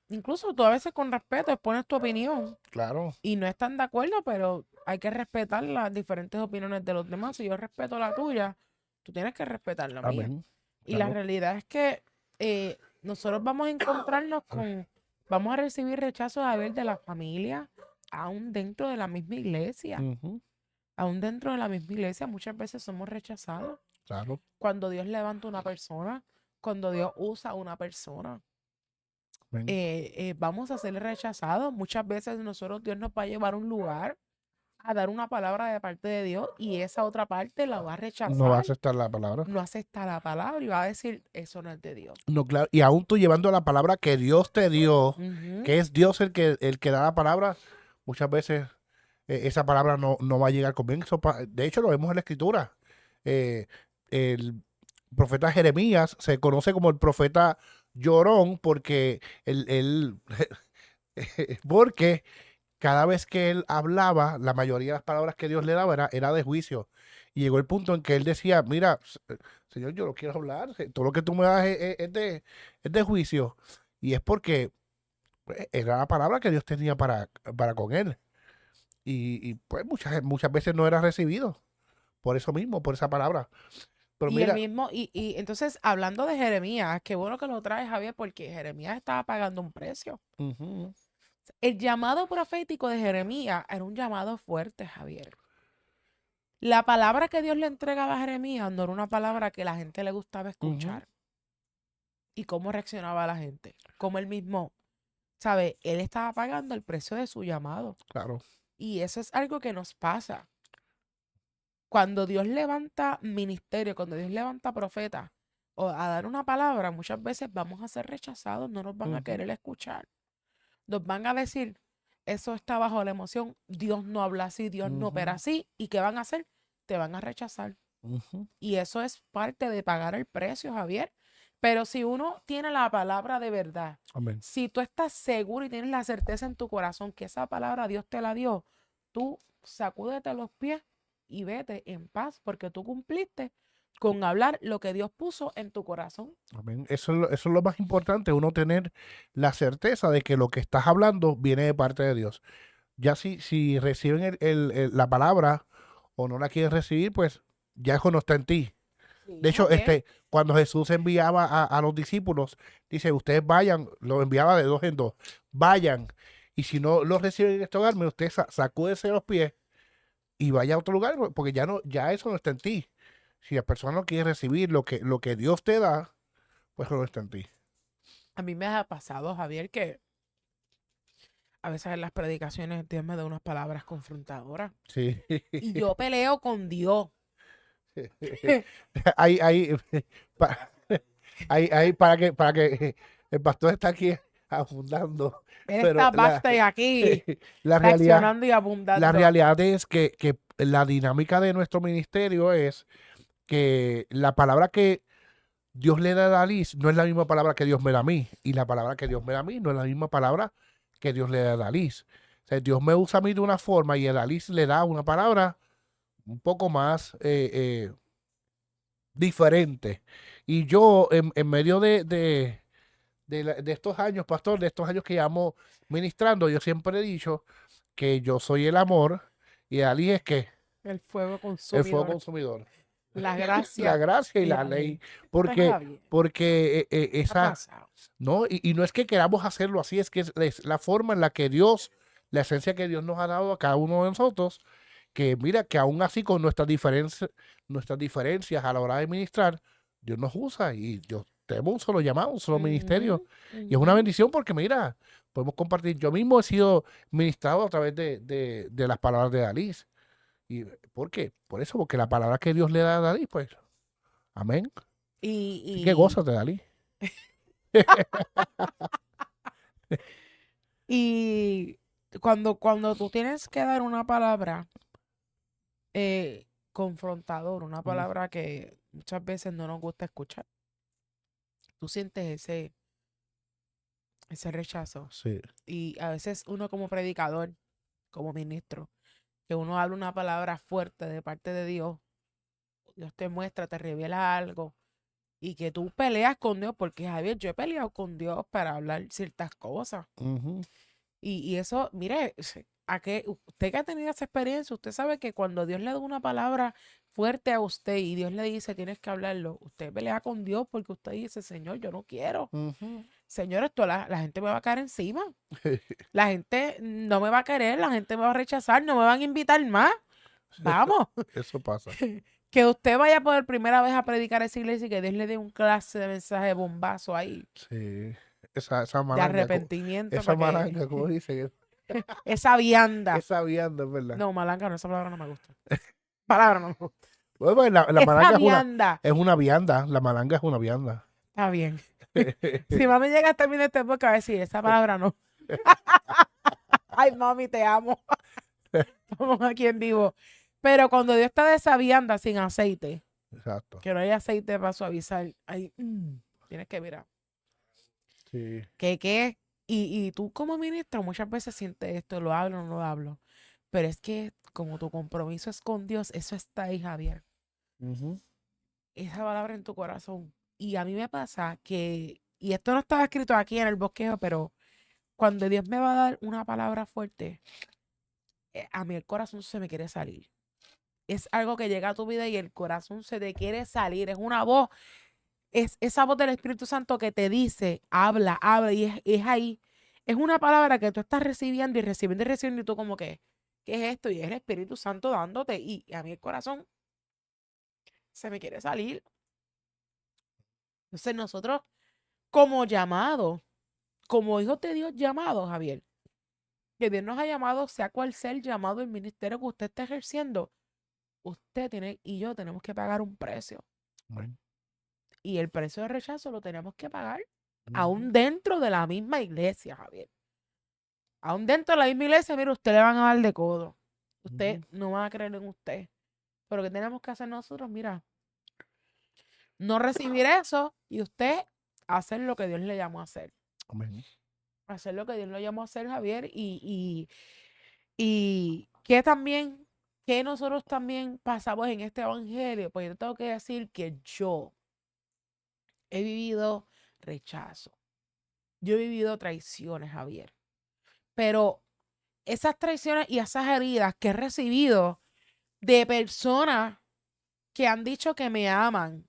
incluso tú a veces con respeto expones tu opinión Claro, y no están de acuerdo, pero hay que respetar las diferentes opiniones de los demás. Si yo respeto la tuya, tú tienes que respetar la mía. amén. Y la Claro. realidad es que nosotros vamos a encontrarnos vamos a recibir rechazos a ver de la familia, aún dentro de la misma iglesia. Ujú, Aún dentro de la misma iglesia muchas veces somos rechazados. claro. Cuando Dios levanta una persona, cuando Dios usa a una persona, Amén. vamos a ser rechazados. Muchas veces Dios nos va a llevar a un lugar a dar una palabra de parte de Dios y esa otra parte la va a rechazar. No va a aceptar la palabra. No acepta la palabra y va a decir, eso no es de Dios. No, claro. Y aún tú llevando la palabra que Dios te dio, Ujú. que es Dios el que da la palabra, muchas veces esa palabra no va a llegar con bien. De hecho, lo vemos en la Escritura. Eh, el profeta Jeremías se conoce como el profeta llorón porque cada vez que él hablaba, la mayoría de las palabras que Dios le daba era de juicio. Y llegó el punto en que él decía, mira, Señor, yo no quiero hablar, todo lo que tú me das es de juicio. Y es porque pues, era la palabra que Dios tenía para con él. Pues muchas veces no era recibido por eso mismo, por esa palabra. Pero Y el mira, mismo, y entonces hablando de Jeremías, qué bueno que lo traes, Javier, porque Jeremías estaba pagando un precio. ujú, El llamado profético de Jeremías era un llamado fuerte, Javier. La palabra que Dios le entregaba a Jeremías no era una palabra que la gente le gustaba escuchar. ¿Y cómo reaccionaba la gente? Como él mismo, ¿sabe? Él estaba pagando el precio de su llamado. claro. Y eso es algo que nos pasa. Cuando Dios levanta ministerio, cuando Dios levanta profeta o a dar una palabra, muchas veces vamos a ser rechazados, no nos van a Ujú, querer escuchar. Nos van a decir, eso está bajo la emoción, Dios no habla así, Dios no opera ujú, así. ¿Y qué van a hacer? Te van a rechazar. ujú. Y eso es parte de pagar el precio, Javier. Pero si uno tiene la palabra de verdad, Amén. si tú estás seguro y tienes la certeza en tu corazón que esa palabra Dios te la dio, tú sacúdete los pies y vete en paz porque tú cumpliste con hablar lo que Dios puso en tu corazón. Amén. Eso es lo más importante, uno tener la certeza de que lo que estás hablando viene de parte de Dios. Ya si reciben la palabra o no la quieren recibir, pues ya eso no está en ti. De Sí, hecho, amén. cuando Jesús enviaba a los discípulos, dice, ustedes vayan, lo enviaba de dos en dos, vayan, y si no los reciben en este hogar, usted sacúdese los pies y vaya a otro lugar, porque ya eso no está en ti. Si la persona no quiere recibir lo que Dios te da, pues eso no está en ti. A mí me ha pasado, Javier, que a veces en las predicaciones Dios me da unas palabras confrontadoras Sí. y yo peleo con Dios. Hay, pa- hay para que el pastor está aquí abundando, Él pero está backstage aquí la realidad, reaccionando y la abundando. realidad es que la dinámica de nuestro ministerio es que la palabra que Dios le da a Dalis no es la misma palabra que Dios me da a mí, y la palabra que Dios me da a mí no es la misma palabra que Dios le da a Dalis. O sea, Dios me usa a mí de una forma y a Dalis le da una palabra un poco más diferente. Y yo, en medio de estos años, pastor, de estos años que llevamos ministrando, yo siempre he dicho que yo soy el amor y Dalis es que El fuego el fuego consumidor. consumidor. La La gracia gracia y y la la ley. ley. Pues Porque, Javier, porque ¿qué ha esa, pasado? ¿no? Y no es que queramos hacerlo así, es que es la forma en la que Dios, la esencia que Dios nos ha dado a cada uno de nosotros, que mira, que aún así con nuestras diferencias a la hora de ministrar, Dios nos usa y Dios, tenemos un solo llamado, un solo ministerio. Ujú, Y es una ujú. bendición porque mira, podemos compartir. Yo mismo he sido ministrado a través de las palabras de Dalí. ¿Y por qué? Por eso, porque la palabra que Dios le da a Dalí, pues, amén. Así que Y, gózate, Dalí. y cuando tú tienes que dar una palabra confrontador, una Mm, palabra que muchas veces no nos gusta escuchar, tú sientes ese rechazo. sí. Y a veces uno como predicador, como ministro, que uno habla una palabra fuerte de parte de Dios, Dios te muestra, te revela algo, y que tú peleas con Dios, porque Javier, yo he peleado con Dios para hablar ciertas cosas. Ujú. Y eso, mire, usted que ha tenido esa experiencia, usted sabe que cuando Dios le da una palabra fuerte a usted y Dios le dice, tienes que hablarlo, usted pelea con Dios porque usted dice, Señor, yo no quiero. Ujú. Señor, esto la gente me va a caer encima. La gente no me va a querer, la gente me va a rechazar, no me van a invitar más. Vamos, Eso pasa. que usted vaya por primera vez a predicar a esa iglesia y que Dios le dé un clase de mensaje de bombazo ahí, Sí. Esa de malanga, arrepentimiento, esa para que malanga, como dicen, esa vianda. esa vianda, es verdad. No, malanga, no, esa palabra no me gusta. Palabra no me gusta. Bueno, pues, la Esa malanga vianda. es una vianda, la malanga es una vianda. Está bien. Si mami llega a terminar este podcast, va a decir, esa palabra no. Ay, mami, te amo. Estamos aquí en vivo. Pero cuando Dios está de esa vianda sin aceite, Exacto. que no hay aceite para suavizar, ahí, tienes que mirar. Sí. ¿Qué? Y tú como ministro muchas veces sientes esto, lo hablo o no lo hablo. Pero es que como tu compromiso es con Dios, eso está ahí, Javier. Ujú. Esa palabra en tu corazón. Y a mí me pasa que, y esto no estaba escrito aquí en el bosquejo, pero cuando Dios me va a dar una palabra fuerte, a mí el corazón se me quiere salir. Es algo que llega a tu vida y el corazón se te quiere salir. Es una voz, es esa voz del Espíritu Santo que te dice, habla, habla, y es ahí. Es una palabra que tú estás recibiendo y recibiendo y recibiendo, y tú como que, ¿qué es esto? Y es el Espíritu Santo dándote, y a mí el corazón se me quiere salir. Entonces nosotros, como llamados, como hijos de Dios llamados, Javier, que Dios nos ha llamado, sea cual sea el llamado, el ministerio que usted esté ejerciendo, usted tiene y yo tenemos que pagar un precio. Amén. Y el precio de rechazo lo tenemos que pagar Ujú. aún dentro de la misma iglesia, Javier. Aún dentro de la misma iglesia, mire, usted le van a dar de codo. Usted Ujú. no va a creer en usted. Pero ¿qué tenemos que hacer nosotros? Mira, no recibir eso y usted hacer lo que Dios le llamó a hacer. Amén. Hacer lo que Dios lo llamó a hacer, Javier, y que también, que nosotros también pasamos en este evangelio, pues yo tengo que decir que yo he vivido rechazo, yo he vivido traiciones, Javier, pero esas traiciones y esas heridas que he recibido de personas que han dicho que me aman,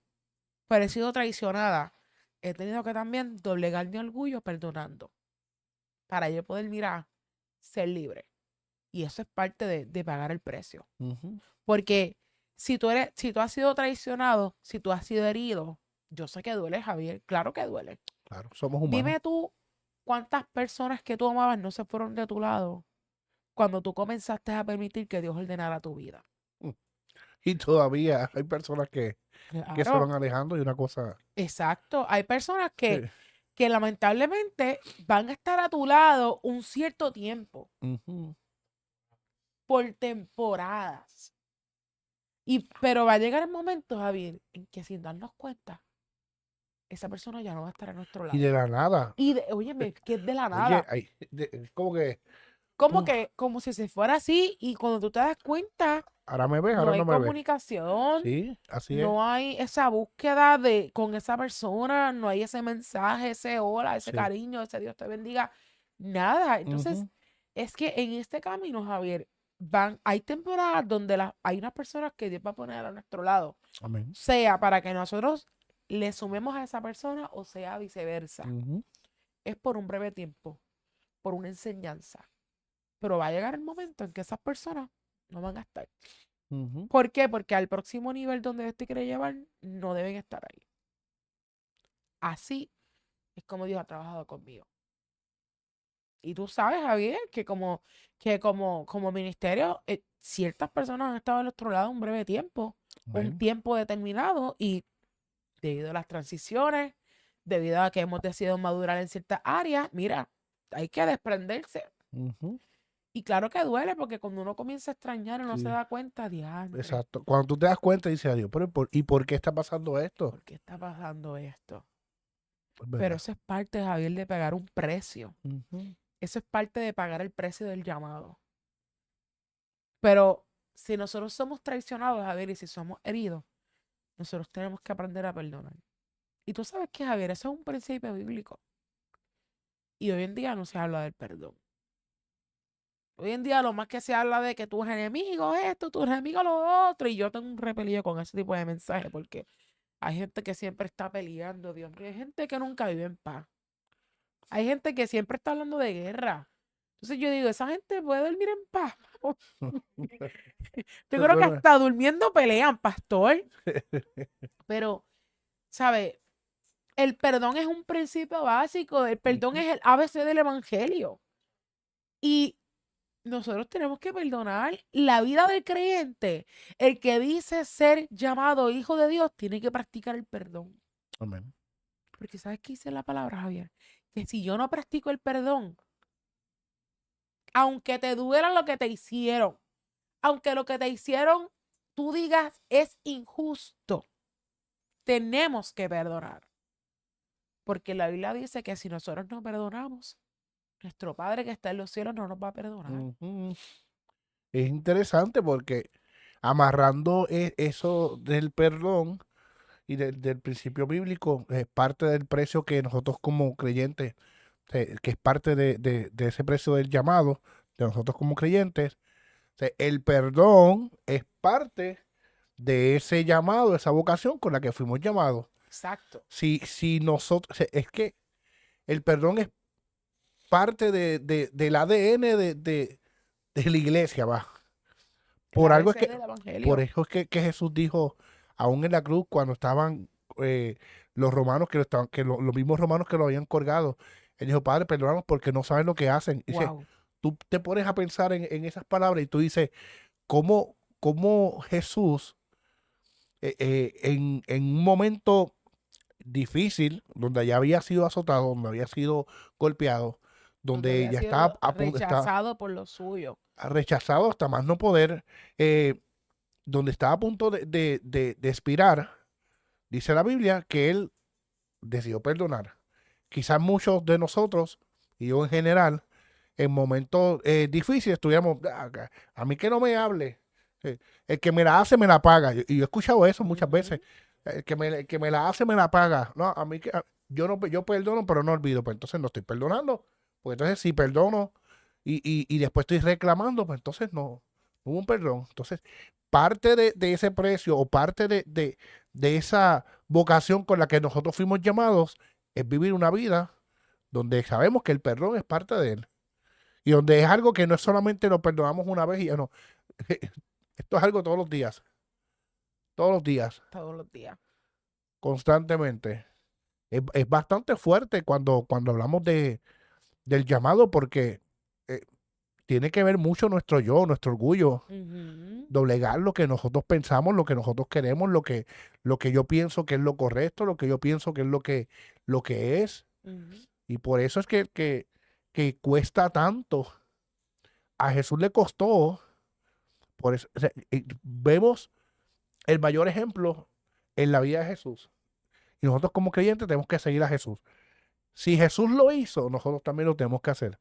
pero he sido traicionada, he tenido que también doblegar mi orgullo perdonando, para yo poder, mirar, ser libre. Y eso es parte de pagar el precio. Ujú. Porque si tú has sido traicionado, si tú has sido herido, yo sé que duele, Javier, claro que duele. Claro, somos humanos. Dime tú cuántas personas que tú amabas no se fueron de tu lado cuando tú comenzaste a permitir que Dios ordenara tu vida. Y todavía hay personas que se van Claro, alejando y una cosa. exacto. Hay personas Sí. que lamentablemente van a estar a tu lado un cierto tiempo, Ujú. por temporadas. Pero va a llegar el momento, Javier, en que sin darnos cuenta, esa persona ya no va a estar a nuestro Y lado. de la nada. Óyeme, que es de la Oye, nada. es como que como Uf, que, como si se fuera así, y cuando tú te das cuenta, ahora me ves, no ahora hay no me ves. comunicación, Sí, así es. no hay esa búsqueda de con esa persona, no hay ese mensaje, ese hola, ese Sí. cariño, ese Dios te bendiga, nada. Entonces, Ujú. es que en este camino, Javier, hay temporadas donde hay unas personas que Dios va a poner a nuestro lado, Amén. sea para que nosotros le sumemos a esa persona o sea viceversa. Ujú. Es por un breve tiempo, por una enseñanza. Pero va a llegar el momento en que esas personas no van a estar. Ujú. ¿Por qué? Porque al próximo nivel donde Dios te quiere llevar, no deben estar ahí. Así es como Dios ha trabajado conmigo. Y tú sabes, Javier, que como ministerio, ciertas personas han estado al otro lado un breve tiempo, un Amén. tiempo determinado, y debido a las transiciones, debido a que hemos decidido madurar en ciertas áreas, mira, hay que desprenderse. Ujú. Y claro que duele, porque cuando uno comienza a extrañar, uno se Sí, da cuenta, diantre, exacto. Cuando tú te das cuenta, dices a Dios, pero ¿y por qué está pasando esto? ¿por qué está pasando esto? Es Pero verdad. eso es parte, Javier, de pagar un precio. Ujú. Eso es parte de pagar el precio del llamado. Pero si nosotros somos traicionados, Javier, y si somos heridos, nosotros tenemos que aprender a perdonar. Y tú sabes que, Javier, eso es un principio bíblico. Y hoy en día no se habla del perdón. Hoy en día lo más que se habla de que tus enemigos esto, tus enemigos lo otro. Y yo tengo un repelillo con ese tipo de mensajes porque hay gente que siempre está peleando, Dios mío. Hay gente que nunca vive en paz. Hay gente que siempre está hablando de guerra. Entonces yo digo, esa gente puede dormir en paz. Yo creo que Bueno, hasta durmiendo pelean, pastor. Pero, ¿sabe? El perdón es un principio básico. El perdón ujú. es el ABC del evangelio. Y nosotros tenemos que perdonar la vida del creyente. El que dice ser llamado hijo de Dios tiene que practicar el perdón. Amén. Porque ¿sabes qué dice la palabra, Javier? Que si yo no practico el perdón, aunque te duela lo que te hicieron, aunque lo que te hicieron tú digas es injusto, tenemos que perdonar. Porque la Biblia dice que si nosotros no perdonamos, nuestro Padre que está en los cielos no nos va a perdonar. Ujú. Es interesante porque amarrando eso del perdón y del principio bíblico es parte del precio que nosotros como creyentes, que es parte de ese precio del llamado de nosotros como creyentes. El perdón es parte de ese llamado, esa vocación con la que fuimos llamados. Exacto. Si nosotros, es que el perdón es parte del ADN de la iglesia, va. El Por algo es ABC que, del por Evangelio. eso es que Jesús dijo, aún en la cruz, cuando estaban los romanos que lo estaban, los mismos romanos que lo habían colgado, él dijo, Padre, perdónanos porque no saben lo que hacen. Dice, Wow. tú te pones a pensar en esas palabras y tú dices, ¿cómo Jesús, en un momento difícil, donde ya había sido azotado, donde había sido golpeado, Donde donde había ya estaba sido a punto, estaba rechazado por lo suyo. rechazado hasta más no poder, eh, donde estaba a punto de expirar, dice la Biblia que él decidió perdonar. Quizás muchos de nosotros, y yo en general, en momentos difíciles, estuviéramos, a mí que no me hable, eh, el que me la hace me la paga. Y yo he escuchado eso muchas veces, Ujú. el que me la hace me la paga. No, a mí que yo no, yo perdono, pero no olvido, pues entonces no estoy perdonando, porque entonces si perdono y después estoy reclamando, pues entonces no hubo un perdón. Entonces, parte de ese precio o parte de esa vocación con la que nosotros fuimos llamados es vivir una vida donde sabemos que el perdón es parte de él. Y donde es algo que no es solamente lo perdonamos una vez y ya no. Esto es algo todos los días, Todos los días. constantemente. Es bastante fuerte cuando hablamos del llamado porque eh, tiene que ver mucho nuestro yo, nuestro orgullo, Ujú. doblegar lo que nosotros pensamos, lo que nosotros queremos, lo que yo pienso que es lo correcto, lo que yo pienso que es lo que es. Ujú. Y por eso es que cuesta tanto. A Jesús le costó, por eso, o sea, vemos el mayor ejemplo en la vida de Jesús. Y nosotros como creyentes tenemos que seguir a Jesús. Si Jesús lo hizo, nosotros también lo tenemos que hacer.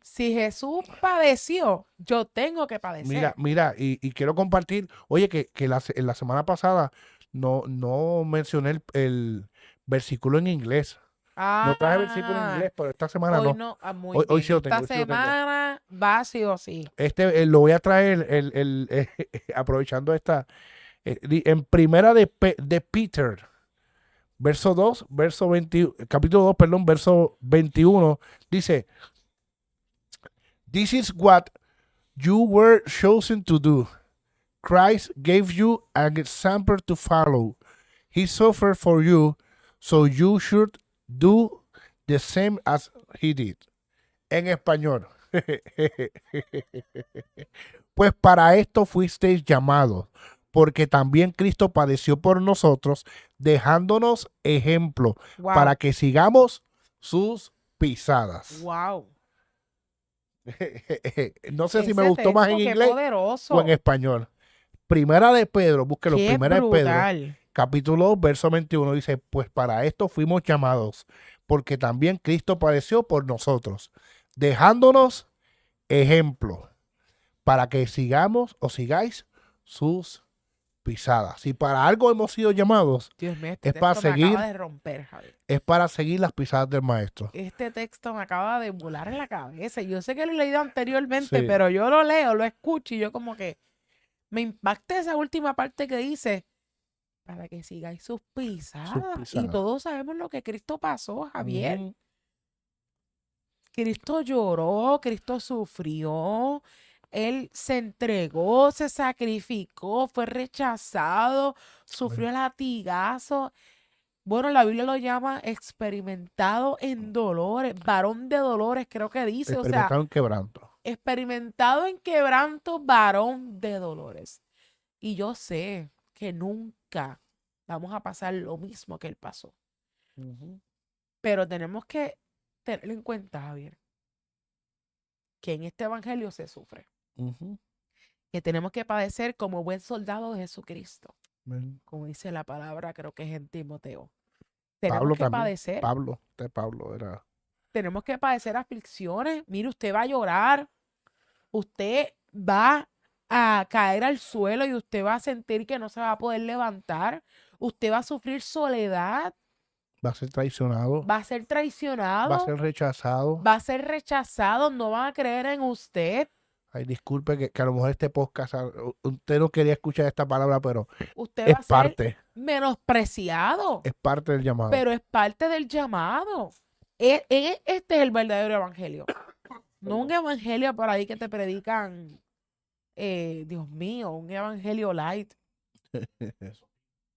Si Jesús padeció, yo tengo que padecer. Mira, y quiero compartir, oye, que en la semana pasada no mencioné el versículo en inglés. No traje versículo en Ah, inglés, pero esta semana hoy no. no, muy Hoy bien. sí lo tengo, Esta hoy sí lo tengo. semana va sí o sí. Lo voy a traer aprovechando en primera de Peter, capítulo 2, perdón, verso 21, dice, "This is what you were chosen to do. Christ gave you an example to follow. He suffered for you, so you should do the same as he did." En español. Pues para esto fuisteis llamados, porque también Cristo padeció por nosotros, dejándonos ejemplo para Wow, que sigamos sus pisadas. wow. No sé si me Ese gustó más en texto, qué inglés o en poderoso. español. Primera de Pedro, búsquelo, Qué Primera de Pedro, brutal. capítulo 2, verso 21, dice, pues para esto fuimos llamados, porque también Cristo padeció por nosotros, dejándonos ejemplo, para que sigamos o sigáis sus pisadas. Si para algo hemos sido llamados, Dios mío, este es para texto me seguir, acaba de romper, Javier. es para seguir las pisadas del maestro. Este texto me acaba de volar en la cabeza. Yo sé que lo he leído anteriormente, Sí. pero yo lo leo, lo escucho y yo como que me impacta esa última parte que dice, para que sigáis sus pisadas. Y pisadas. todos sabemos lo que Cristo pasó, Javier. Ujú. Cristo lloró, Cristo sufrió, Él se entregó, se sacrificó, fue rechazado, sufrió latigazo. Bueno, la Biblia lo llama experimentado en dolores, varón de dolores, creo que dice, o sea, Experimentado en quebranto. experimentado en quebranto, varón de dolores. Y yo sé que nunca vamos a pasar lo mismo que Él pasó, Ujú. pero tenemos que tener en cuenta, Javier, que en este evangelio se sufre, Ujú. que tenemos que padecer como buen soldado de Jesucristo, Amén. como dice la palabra, creo que es en Timoteo. Tenemos Pablo que también. padecer, Pablo era. tenemos que padecer aflicciones. Mire, usted va a llorar, usted va a caer al suelo y usted va a sentir que no se va a poder levantar, usted va a sufrir soledad, Va a ser traicionado. va a ser traicionado, Va a ser rechazado. va a ser rechazado, no van a creer en usted. Ay, disculpe que a lo mejor este podcast, usted no quería escuchar esta palabra, pero Usted es va a ser parte, menospreciado, es parte del llamado. pero es parte del llamado. Este es el verdadero evangelio. No un evangelio por ahí que te predican, Dios mío, un evangelio light.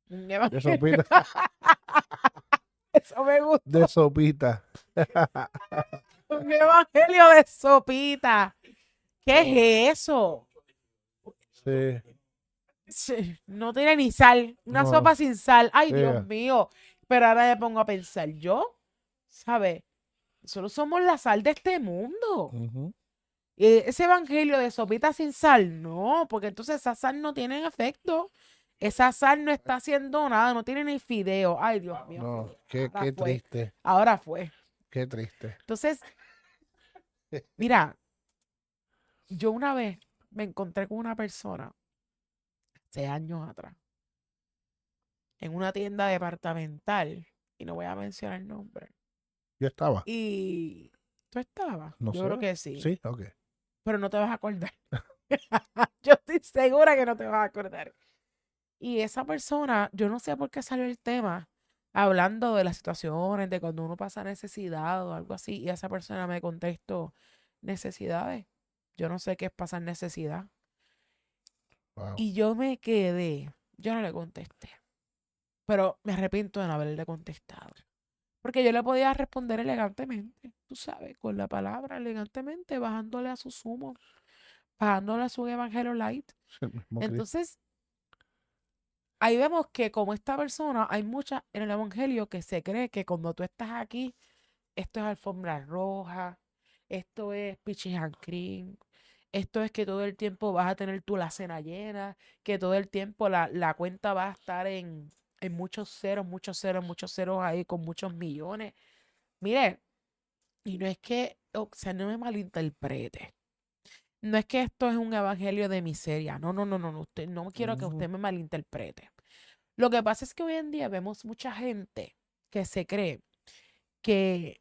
Un De evangelio, sopita. eso me gusta. De sopita. Un evangelio de sopita. ¿Qué es eso? Sí. Sí, no tiene ni sal. Una No. sopa sin sal. Ay, Yeah. Dios mío. Pero ahora me pongo a pensar, yo, ¿sabes? Solo somos la sal de este mundo. Ujú. Ese evangelio de sopita sin sal, no, porque entonces esa sal no tiene efecto. Esa sal no está haciendo nada, no tiene ni fideo. Ay, Dios mío. No, qué Ahora fue. triste, Ahora fue. qué triste. Entonces, mira, yo una vez me encontré con una persona, hace años atrás, en una tienda departamental, y no voy a mencionar el nombre. Yo estaba. Y tú estabas, No yo sé. creo que sí, Sí, ok. pero no te vas a acordar. Yo estoy segura que no te vas a acordar. Y esa persona, yo no sé por qué salió el tema, hablando de las situaciones, de cuando uno pasa necesidad o algo así, y esa persona me contestó, necesidades. Yo no sé qué es pasar necesidad. Wow. Y yo me quedé, yo no le contesté, pero me arrepiento de no haberle contestado. Porque yo le podía responder elegantemente, tú sabes, con la palabra, elegantemente, bajándole a su sumo, bajándole a su evangelio light. El mismo Cristo. Entonces, ahí vemos que como esta persona, hay muchas en el evangelio que se cree que cuando tú estás aquí, esto es alfombra roja, esto es peaches and cream, esto es que todo el tiempo vas a tener tú la cena llena, que todo el tiempo la cuenta va a estar en muchos ceros ahí con muchos millones. Mire, Y no es que, o sea, no me malinterprete. No es que esto es un evangelio de miseria. No, no, no, no, no. No quiero que Ujú. usted me malinterprete. Lo que pasa es que hoy en día vemos mucha gente que se cree que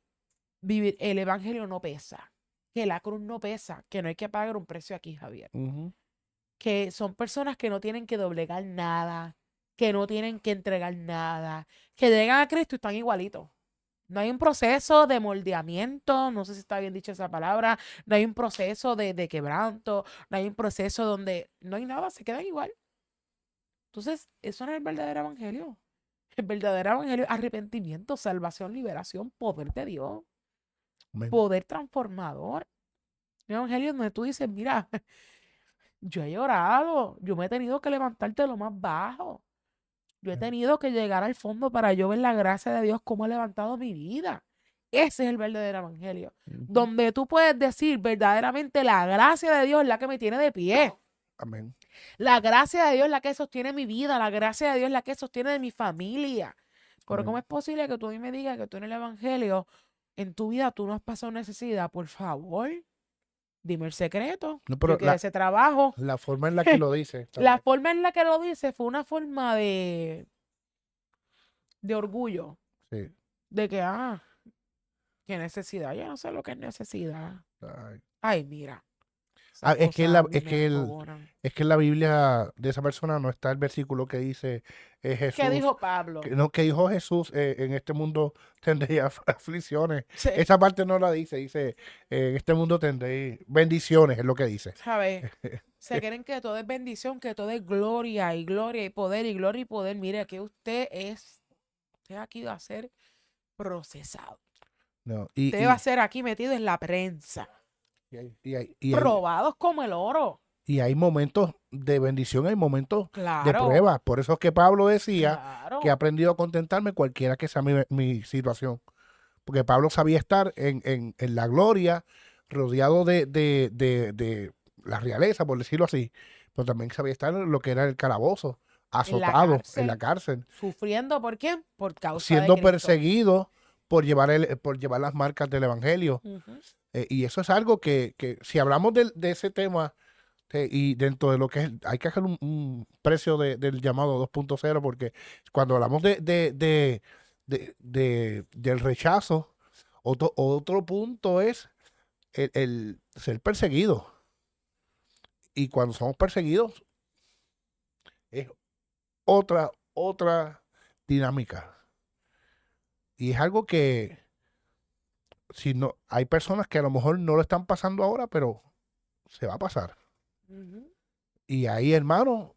vivir el evangelio no pesa, que la cruz no pesa, que no hay que pagar un precio aquí, Javier. Ujú. Que son personas que no tienen que doblegar nada, que no tienen que entregar nada, que llegan a Cristo y están igualitos. No hay un proceso de moldeamiento, no sé si está bien dicha esa palabra, no hay un proceso de quebranto, no hay un proceso donde no hay nada, se quedan igual. Entonces, eso no es el verdadero evangelio. El verdadero evangelio es arrepentimiento, salvación, liberación, poder de Dios, Amén. poder transformador. Un evangelio donde tú dices, mira, yo he llorado, yo me he tenido que levantar de lo más bajo, yo he tenido que llegar al fondo para yo ver la gracia de Dios cómo ha levantado mi vida. Ese es el verdadero evangelio, Ujú. donde tú puedes decir verdaderamente la gracia de Dios es la que me tiene de pie. Amén. La gracia de Dios es la que sostiene mi vida, la gracia de Dios es la que sostiene de mi familia. Pero ¿cómo Amén. es posible que tú a mí me digas que tú en el evangelio, en tu vida, tú no has pasado necesidad? Por favor, dime el secreto. No, Yo pero quiero ese trabajo. la forma en la que lo dice La también. forma en la que lo dice fue una forma de orgullo, Sí. de que, qué necesidad. Yo no sé lo que es necesidad. Ay. Ay, mira, Ah, esas cosas a mí me enfogonan. es que en la Biblia de esa persona no está el versículo que dice ¿Qué Jesús, dijo Pablo? que dijo Jesús, en este mundo tendréis aflicciones. Sí, Esa parte no la dice, dice, en este mundo tendréis bendiciones, es lo que dice. ¿sabes? Se creen que todo es bendición, que todo es gloria y gloria y poder y gloria y poder. Mire, que usted aquí va a ser procesado. No, Usted va a ser aquí metido en la prensa. Probados como el oro. y hay momentos de bendición, hay momentos de Claro, prueba. Por eso es que Pablo decía que he claro. aprendido a contentarme cualquiera que sea mi situación. Porque Pablo sabía estar en la gloria, rodeado de la realeza, por decirlo así, pero también sabía estar en lo que era el calabozo, En la azotado en la cárcel, cárcel, sufriendo, ¿por qué? Por causa de siendo Cristo. perseguido por llevar las marcas del evangelio. Ujú. Y eso es algo que si hablamos de ese tema, y dentro de lo que es, hay que hacer un precio del llamado 2.0, porque cuando hablamos del rechazo, otro punto es el ser perseguido. Y cuando somos perseguidos, es otra dinámica. Y es algo que, si no, hay personas que a lo mejor no lo están pasando ahora, pero se va a pasar. Ujú. Y hay hermanos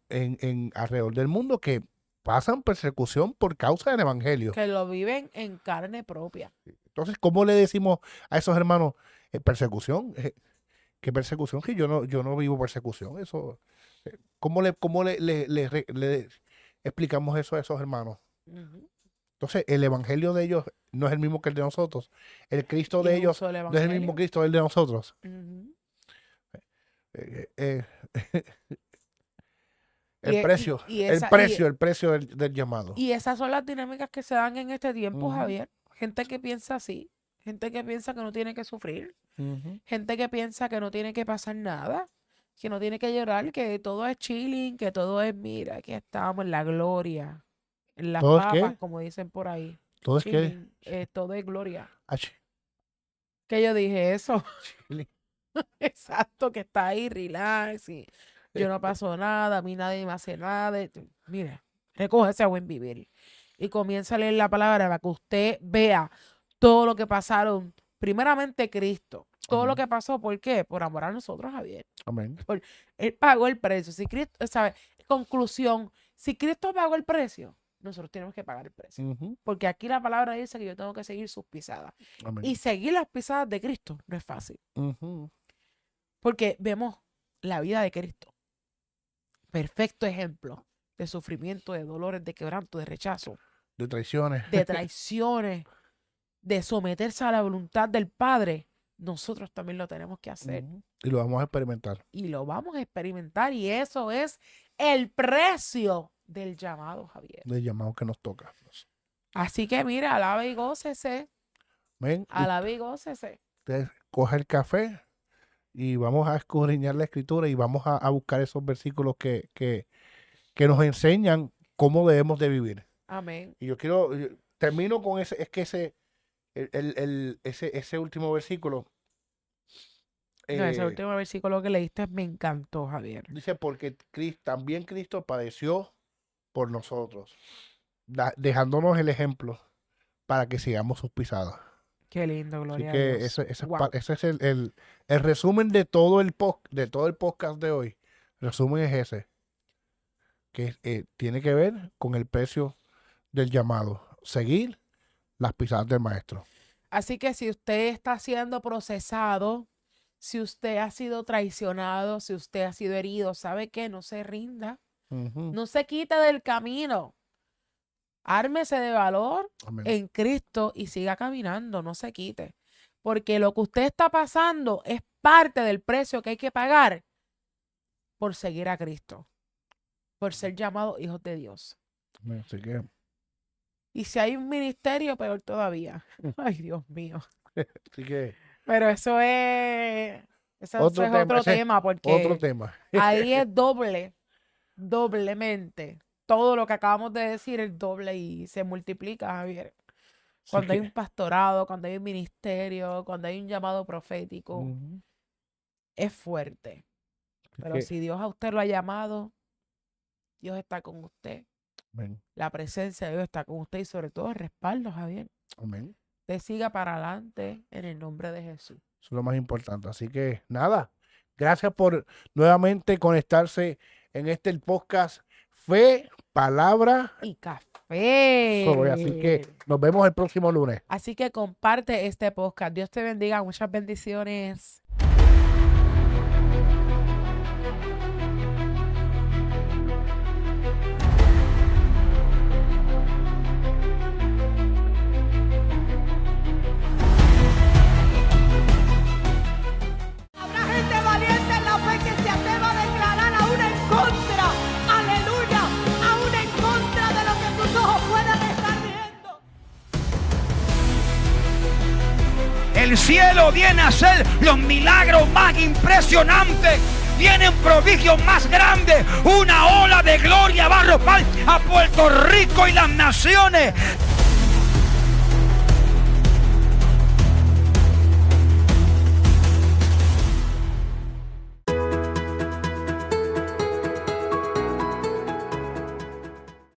alrededor del mundo que pasan persecución por causa del evangelio. Que lo viven en carne propia. Entonces, ¿cómo le decimos a esos hermanos persecución? ¿Qué persecución? Que yo no vivo persecución. Eso, ¿cómo le explicamos eso a esos hermanos? Ujú. Entonces, el evangelio de ellos no es el mismo que el de nosotros. El Cristo Y de es un ellos solo no es el mismo evangelio. Cristo del de nosotros. Ujú. Eh, eh, Y, e- y, y esa, y, el precio del llamado. y esas son las dinámicas que se dan en este tiempo, Ujú, Javier. Gente que piensa así, gente que piensa que no tiene que sufrir, ujú. gente que piensa que no tiene que pasar nada, que no tiene que llorar, que todo es chilling, que todo es, mira, aquí estamos en la gloria, en las ¿Todo es papas, qué? como dicen por ahí. ¿Todo es qué? Chilling, todo es gloria. Ach, Que yo dije eso, chile. exacto, que está ahí, relax, y yo no paso nada, a mí nadie me hace nada. Mire, recoge ese buen vivir y comienza a leer la palabra para que usted vea todo lo que pasaron. Primeramente Cristo, todo lo Amén. que pasó, ¿por qué? Por amor a nosotros, Javier. Amén. Él pagó el precio. Si Cristo, ¿sabe? Conclusión, si Cristo pagó el precio, nosotros tenemos que pagar el precio. Ujú. Porque aquí la palabra dice que yo tengo que seguir sus pisadas. Amén. Y seguir las pisadas de Cristo no es fácil. Ujú. Porque vemos la vida de Cristo. Perfecto ejemplo de sufrimiento, de dolores, de quebranto, de rechazo, De traiciones. de traiciones, de someterse a la voluntad del Padre. Nosotros también lo tenemos que hacer. Ujú. Y lo vamos a experimentar. Y lo vamos a experimentar. Y eso es el precio del llamado, Javier. Del llamado que nos toca. Así que mira, alabe y gócese. Amén. Alabe y gócese. Usted coge el café y vamos a escudriñar la escritura y vamos a buscar esos versículos que nos enseñan cómo debemos de vivir. Amén. Y termino con ese último versículo. No, ese último versículo que leíste me encantó, Javier. Dice, porque también Cristo padeció por nosotros, dejándonos el ejemplo para que sigamos sus pisadas. Qué lindo, Así gloria a que Dios. ese Wow. es el resumen de todo el podcast de hoy. El resumen es ese, que tiene que ver con el precio del llamado, seguir las pisadas del maestro. Así que si usted está siendo procesado, si usted ha sido traicionado, si usted ha sido herido, ¿sabe qué? No se rinda, Ujú. no se quite del camino. Ármese de valor Amén. en Cristo y siga caminando, no se quite. Porque lo que usted está pasando es parte del precio que hay que pagar por seguir a Cristo, por ser llamados hijos de Dios. Amén. Así que, Y si hay un ministerio, peor todavía. Ay, Dios mío. así que Pero eso es Otro tema, otro ese es tema, porque otro tema. ahí es doblemente. Todo lo que acabamos de decir es doble y se multiplica, Javier. Así Cuando hay que, un pastorado, cuando hay un ministerio, cuando hay un llamado profético, ujú. es fuerte. Así Pero que, si Dios a usted lo ha llamado, Dios está con usted. amén. La presencia de Dios está con usted y sobre todo el respaldo, Javier. Amén. Usted siga para adelante en el nombre de Jesús. Eso es lo más importante. Así que nada, gracias por nuevamente conectarse en el podcast Fe, Palabra. Y café. Así que nos vemos el próximo lunes. Así que comparte este podcast. Dios te bendiga. Muchas bendiciones. Habrá gente valiente en la fe que se atreva a declarar aún en contra, aleluya, aún en contra de lo que sus ojos puedan estar viendo. El cielo viene a hacer los milagros más impresionantes. Vienen prodigios más grandes. Una ola de gloria va a arropar a Puerto Rico y las naciones.